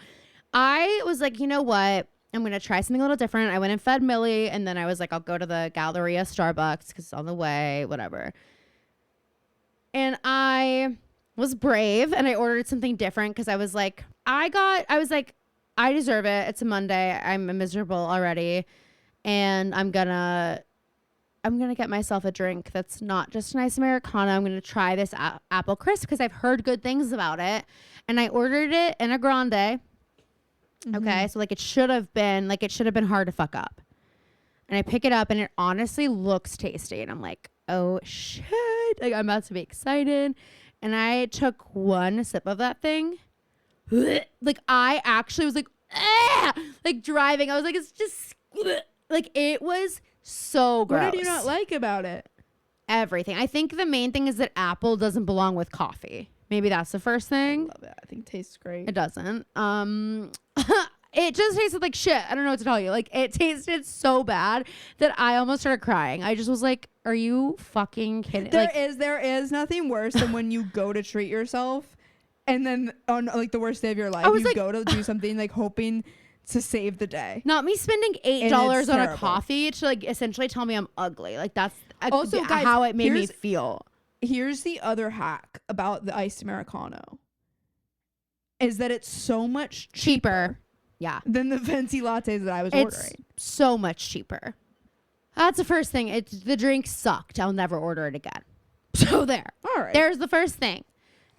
S1: I was like, you know what? I'm going to try something a little different. I went and fed Millie, and then I was like, I'll go to the Galleria Starbucks because it's on the way, whatever. And I was brave and I ordered something different because I was like, I deserve it. It's a Monday. I'm miserable already. And I'm gonna I'm going to get myself a drink that's not just a nice Americano. I'm going to try this Apple Crisp because I've heard good things about it. And I ordered it in a grande.
S2: Mm-hmm.
S1: Okay. So like it should have been hard to fuck up. And I pick it up and it honestly looks tasty. And I'm like, oh shit. Like I'm about to be excited. And I took one sip of that thing. Like I actually was like, ah! Like driving. I was like, it's just like it was so gross.
S2: What did you not like about it?
S1: Everything. I think the main thing is that apple doesn't belong with coffee. Maybe that's the first thing.
S2: I love it. I think it tastes great.
S1: It doesn't. It just tasted like shit. I don't know what to tell you. Like it tasted so bad that I almost started crying. I just was like, are you fucking kidding?
S2: There is nothing worse than when you go to treat yourself and then on like the worst day of your life, you go to do something like hoping to save the day.
S1: Not me spending $8 on
S2: terrible.
S1: a coffee to like essentially tell me I'm ugly. Like that's
S2: also guys,
S1: how it made me feel.
S2: Here's the other hack about the iced Americano is that it's so much cheaper
S1: yeah,
S2: than the fancy lattes that I was ordering.
S1: So much cheaper. That's the first thing. The drink sucked. I'll never order it again. So there.
S2: All right.
S1: There's the first thing.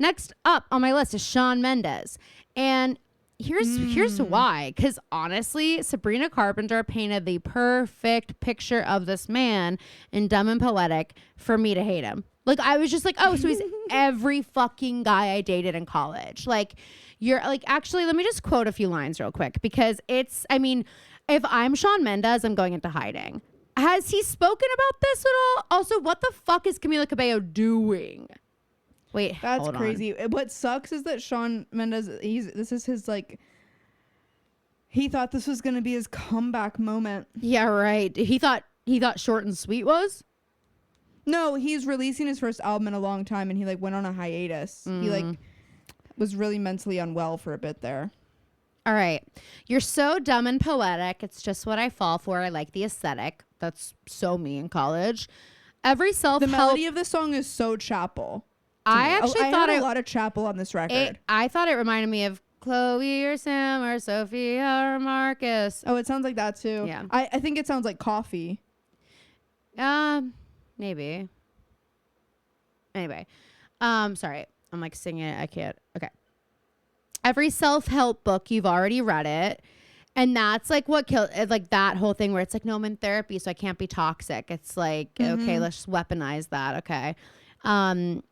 S1: Next up on my list is Shawn Mendes. And here's why. Because honestly, Sabrina Carpenter painted the perfect picture of this man in Dumb and Poetic for me to hate him. Like, I was just like, oh, so he's every fucking guy I dated in college. Like, you're like, actually, let me just quote a few lines real quick because if I'm Shawn Mendes, I'm going into hiding. Has he spoken about this at all? Also, what the fuck is Camila Cabello doing? Wait,
S2: that's
S1: hold
S2: crazy.
S1: on.
S2: What sucks is that Shawn Mendes, this is his like, he thought this was gonna be his comeback moment.
S1: Yeah, right. He thought Short and Sweet was?
S2: No, he's releasing his first album in a long time, and he like went on a hiatus. He like was really mentally unwell for a bit there.
S1: All right. You're so dumb and poetic. It's just what I fall for. I like the aesthetic. That's so me in college. Every self-help.
S2: The melody of the song is so Chapel.
S1: I actually thought
S2: a lot of Chapel on this record.
S1: I thought it reminded me of Chloe or Sam or Sophia or Marcus.
S2: Oh, it sounds like that too.
S1: Yeah.
S2: I think it sounds like Coffee.
S1: Maybe. Anyway. Sorry. I'm like singing it. I can't. Okay. Every self-help book, you've already read it. And that's like what killed, like that whole thing where it's like, no, I'm in therapy, so I can't be toxic. It's like, okay, let's just weaponize that. Okay. And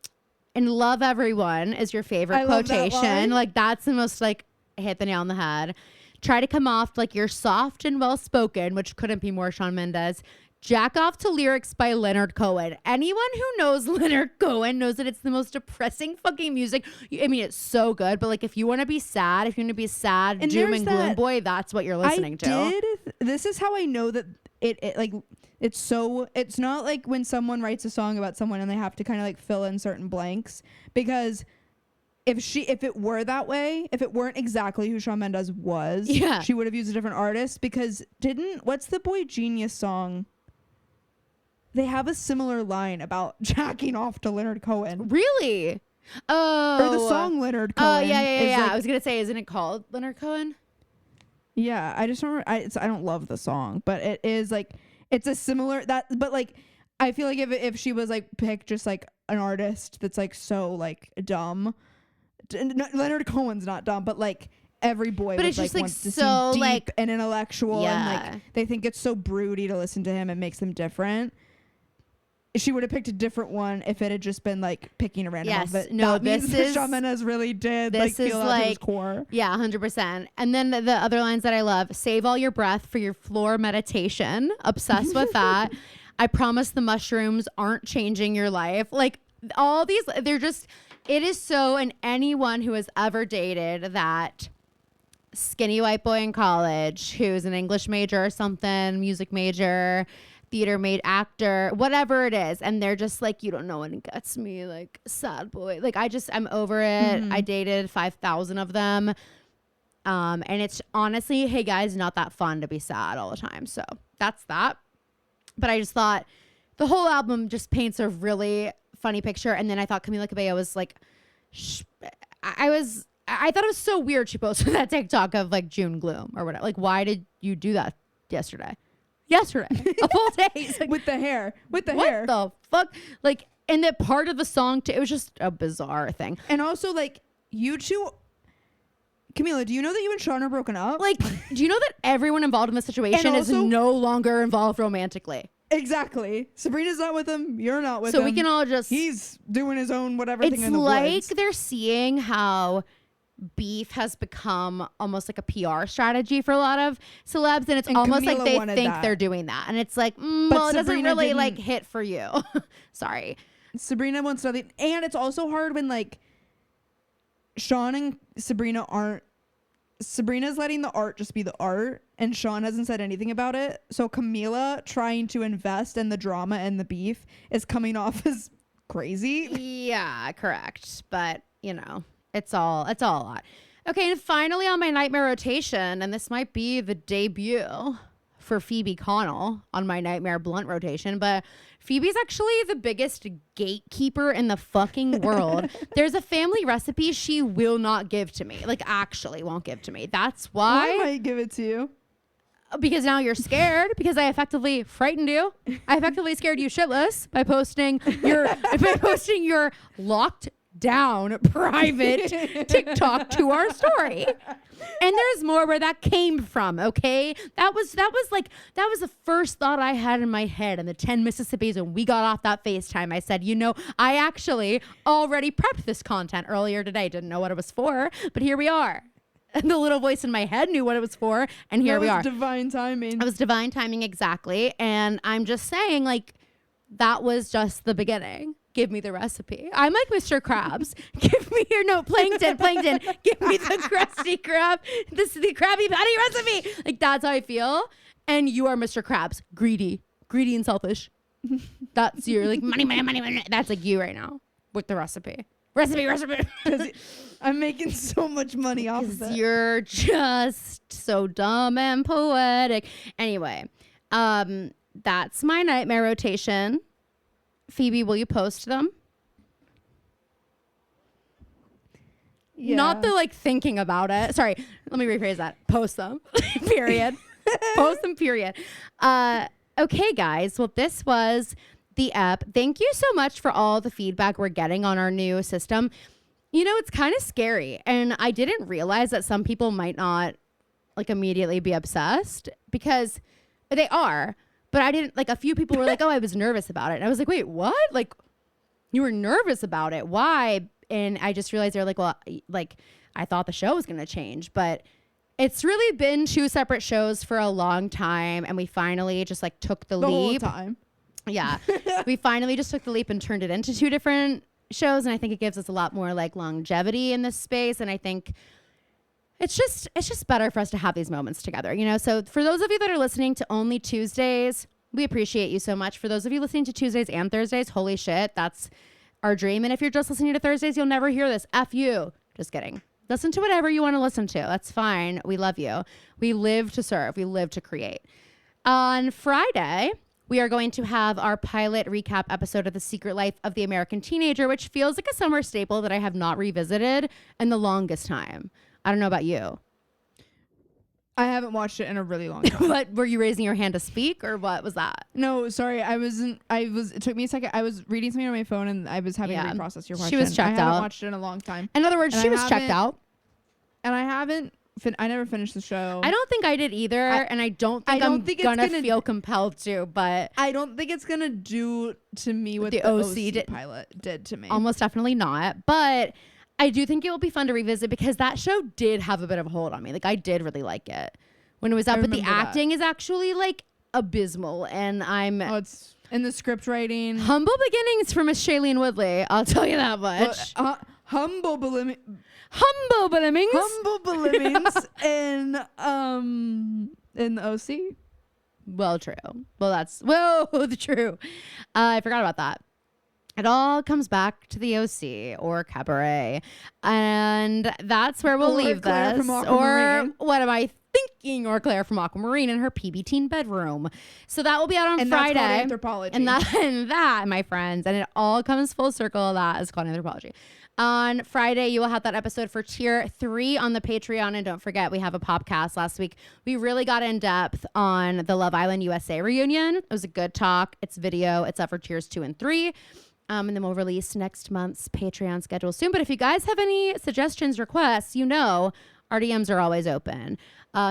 S1: love everyone is your favorite quotation. Like that's the most like hit the nail on the head. Try to come off like you're soft and well-spoken, which couldn't be more Shawn Mendes. Jack off to lyrics by Leonard Cohen. Anyone who knows Leonard Cohen knows that it's the most depressing fucking music. I mean, it's so good, but like if you want to be sad, if you want to be sad, and doom and gloom boy, that's what you're listening to.
S2: This is how I know that it like it's not like when someone writes a song about someone and they have to kind of like fill in certain blanks, because if it were that way, if it weren't exactly who Shawn Mendes was, she would have used a different artist. Because what's the Boy Genius song? They have a similar line about jacking off to Leonard Cohen.
S1: Really? Oh.
S2: Or the song Leonard Cohen.
S1: Oh, yeah. Like, I was going to say, isn't it called Leonard Cohen?
S2: Yeah, I just remember, I don't love the song, but it is like, it's a similar, but like, I feel like if she was like, pick just like an artist that's like so like dumb, Leonard Cohen's not dumb, but like, every boy
S1: but
S2: would,
S1: it's just like
S2: wants to
S1: so
S2: seem deep
S1: like
S2: and intellectual, and like they think it's so broody to listen to him. It makes them different. She would have picked a different one if it had just been like picking a random one. But no, this is Shawn Mendes really did like feel out his core.
S1: Yeah, 100%. And then the other lines that I love: save all your breath for your floor meditation. Obsessed with that. I promise the mushrooms aren't changing your life. Like all these, they're just. It is so. And anyone who has ever dated that skinny white boy in college who's an English major or something, music major, theater made actor, whatever it is, and they're just like, you don't know when it gets me, like sad boy. Like I'm over it. I dated 5,000 of them, and it's honestly, hey guys, not that fun to be sad all the time. So that's that. But I just thought the whole album just paints a really funny picture. And then I thought Camila Cabello was like, I thought it was so weird she posted that TikTok of like June gloom or whatever. Like, why did you do that yesterday? yesterday, a full day. He's like,
S2: with the hair.
S1: what
S2: hair.
S1: the fuck? Like, and that part of the song, too, it was just a bizarre thing.
S2: And also, like, you two, Camila, do you know that you and Sean are broken up?
S1: Like, do you know that everyone involved in the situation is
S2: also-
S1: no longer involved romantically?
S2: Exactly. Sabrina's not with him. You're not with him.
S1: So we can all just...
S2: He's doing his own whatever thing
S1: It's
S2: in the
S1: like
S2: woods.
S1: they're seeing how beef has become almost like a PR strategy for a lot of celebs, and it's
S2: And
S1: almost like
S2: Camila
S1: they
S2: wanted
S1: think
S2: that.
S1: they're doing that, and it's like,
S2: But
S1: well, it doesn't
S2: Sabrina
S1: really like
S2: didn't-
S1: hit for you. Sorry.
S2: Sabrina wants nothing. And it's also hard when, like, Sean and Sabrina aren't. Sabrina's letting the art just be the art, and Sean hasn't said anything about it. So Camila trying to invest in the drama and the beef is coming off as crazy.
S1: Yeah, correct. But, you know, it's all a lot. Okay, and finally on my nightmare rotation, and this might be the debut for Phoebe Connell on my nightmare blunt rotation, but Phoebe's actually the biggest gatekeeper in the fucking world. There's a family recipe she will not give to me. Like, actually won't give to me. That's
S2: I
S1: why.
S2: might give it to you.
S1: Because now you're scared, because I effectively frightened you. I effectively scared you shitless by posting your locked down private TikTok to our story. And there's more where that came from, okay? That was the first thought I had in my head in the 10 Mississippis when we got off that FaceTime. I said, you know, I actually already prepped this content earlier today. Didn't know what it was for, but here we are. And the little voice in my head knew what it was for, and here we are.
S2: Divine timing.
S1: It was divine timing, exactly. And I'm just saying, like, that was just the beginning. Give me the recipe. I'm like Mr. Krabs. Give me your plankton. Give me the Krusty Krab, the Krabby Patty recipe. Like, that's how I feel. And you are Mr. Krabs, greedy and selfish. That's your like money. That's like you right now with the recipe. Recipe.
S2: I'm making so much money off of it.
S1: You're just so dumb and poetic. Anyway, that's my nightmare rotation. Phoebe, will you post them?
S2: Yeah.
S1: Not the like thinking about it. Sorry, let me rephrase that. Post them. Period. Post them, period. Okay, guys. Well, this was the app. Thank you so much for all the feedback we're getting on our new system. You know, it's kind of scary. And I didn't realize that some people might not like immediately be obsessed, because they are. But I didn't, like, a few people were like, oh, I was nervous about it. And I was like, wait, what? Like, you were nervous about it. Why? And I just realized they're like, well, like, I thought the show was going to change. But it's really been two separate shows for a long time. And we finally just, like, took the leap.
S2: Whole time.
S1: Yeah. We finally just took the leap and turned it into two different shows. And I think it gives us a lot more, like, longevity in this space. And I think it's just better for us to have these moments together, you know? So for those of you that are listening to only Tuesdays, we appreciate you so much. For those of you listening to Tuesdays and Thursdays, holy shit, that's our dream. And if you're just listening to Thursdays, you'll never hear this. F you. Just kidding. Listen to whatever you want to listen to. That's fine. We love you. We live to serve. We live to create. On Friday, we are going to have our pilot recap episode of The Secret Life of the American Teenager, which feels like a summer staple that I have not revisited in the longest time. I don't know about you.
S2: I haven't watched it in a really long time.
S1: What, were you raising your hand to speak, or what was that?
S2: No, sorry. It took me a second. I was reading something on my phone and I was having to reprocess your question.
S1: She was checked
S2: I
S1: out.
S2: haven't watched it in a long time.
S1: In other words,
S2: And
S1: she
S2: I
S1: was checked
S2: haven't-
S1: out.
S2: And I never finished the show.
S1: I don't think I did either, and I don't think I'm
S2: it's
S1: gonna
S2: gonna
S1: feel compelled to, but
S2: I don't think it's going to do to me what
S1: The
S2: the
S1: OC
S2: OC pilot did to me.
S1: almost definitely not. But I do think it will be fun to revisit, because that show did have a bit of a hold on me. Like, I did really like it when it was up, but the
S2: remember that.
S1: acting is actually like abysmal, and I'm
S2: It's in the script writing.
S1: humble beginnings for Miss Shailene Woodley. I'll tell you that much.
S2: Humble beginnings
S1: Humble beginnings.
S2: in the OC.
S1: Well, true. Well, that's true. I forgot about that. It all comes back to the OC or Cabaret, and that's where we'll
S2: Or
S1: leave
S2: Claire
S1: this.
S2: from
S1: Or
S2: Aquamarine.
S1: what am I thinking, or Claire from Aquamarine in her PB teen bedroom. So that will be out on
S2: And
S1: Friday.
S2: that's called Anthropology.
S1: And that, my friends, and it all comes full circle. That is called Anthropology. On Friday, you will have that episode for tier 3 on the Patreon. And don't forget, we have a podcast last week. We really got in depth on the Love Island USA reunion. It was a good talk. It's video. It's up for tiers 2 and 3. And then we'll release next month's Patreon schedule soon. But if you guys have any suggestions, requests, our DMs are always open.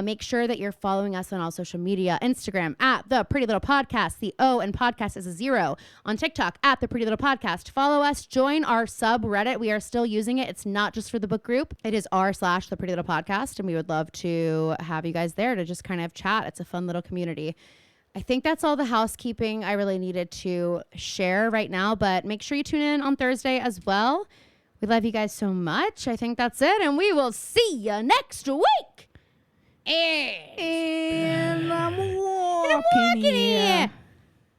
S1: Make sure that you're following us on all social media. Instagram at The Pretty Little Podcast. The O in podcast is a 0. On TikTok at The Pretty Little Podcast. Follow us. Join our subreddit. We are still using it. It's not just for the book group. It is r/The Pretty Little Podcast. And we would love to have you guys there to just kind of chat. It's a fun little community. I think that's all the housekeeping I really needed to share right now. But make sure you tune in on Thursday as well. We love you guys so much. I think that's it. And we will see you next week.
S2: And I'm walking here.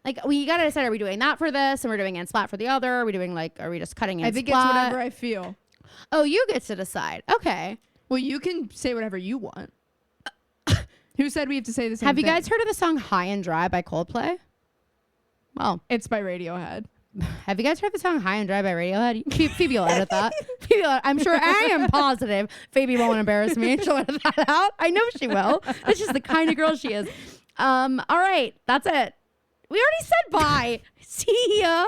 S1: Like, we gotta decide, are we doing that for this and we're doing and splat for the other? Are we doing are we just cutting in
S2: I think
S1: splat?
S2: it's whatever I feel.
S1: Oh, you get to decide. Okay.
S2: Well, you can say whatever you want. Who said we have to say the same
S1: Have you
S2: thing?
S1: guys heard of the song High and Dry by Coldplay? Well,
S2: It's by Radiohead.
S1: have you guys heard the song High and Dry by Radiohead? Phoebe will edit that. I'm sure, I am positive Phoebe won't embarrass me. She'll edit that out. I know she will. That's just the kind of girl she is. All right. That's it. We already said bye. See ya.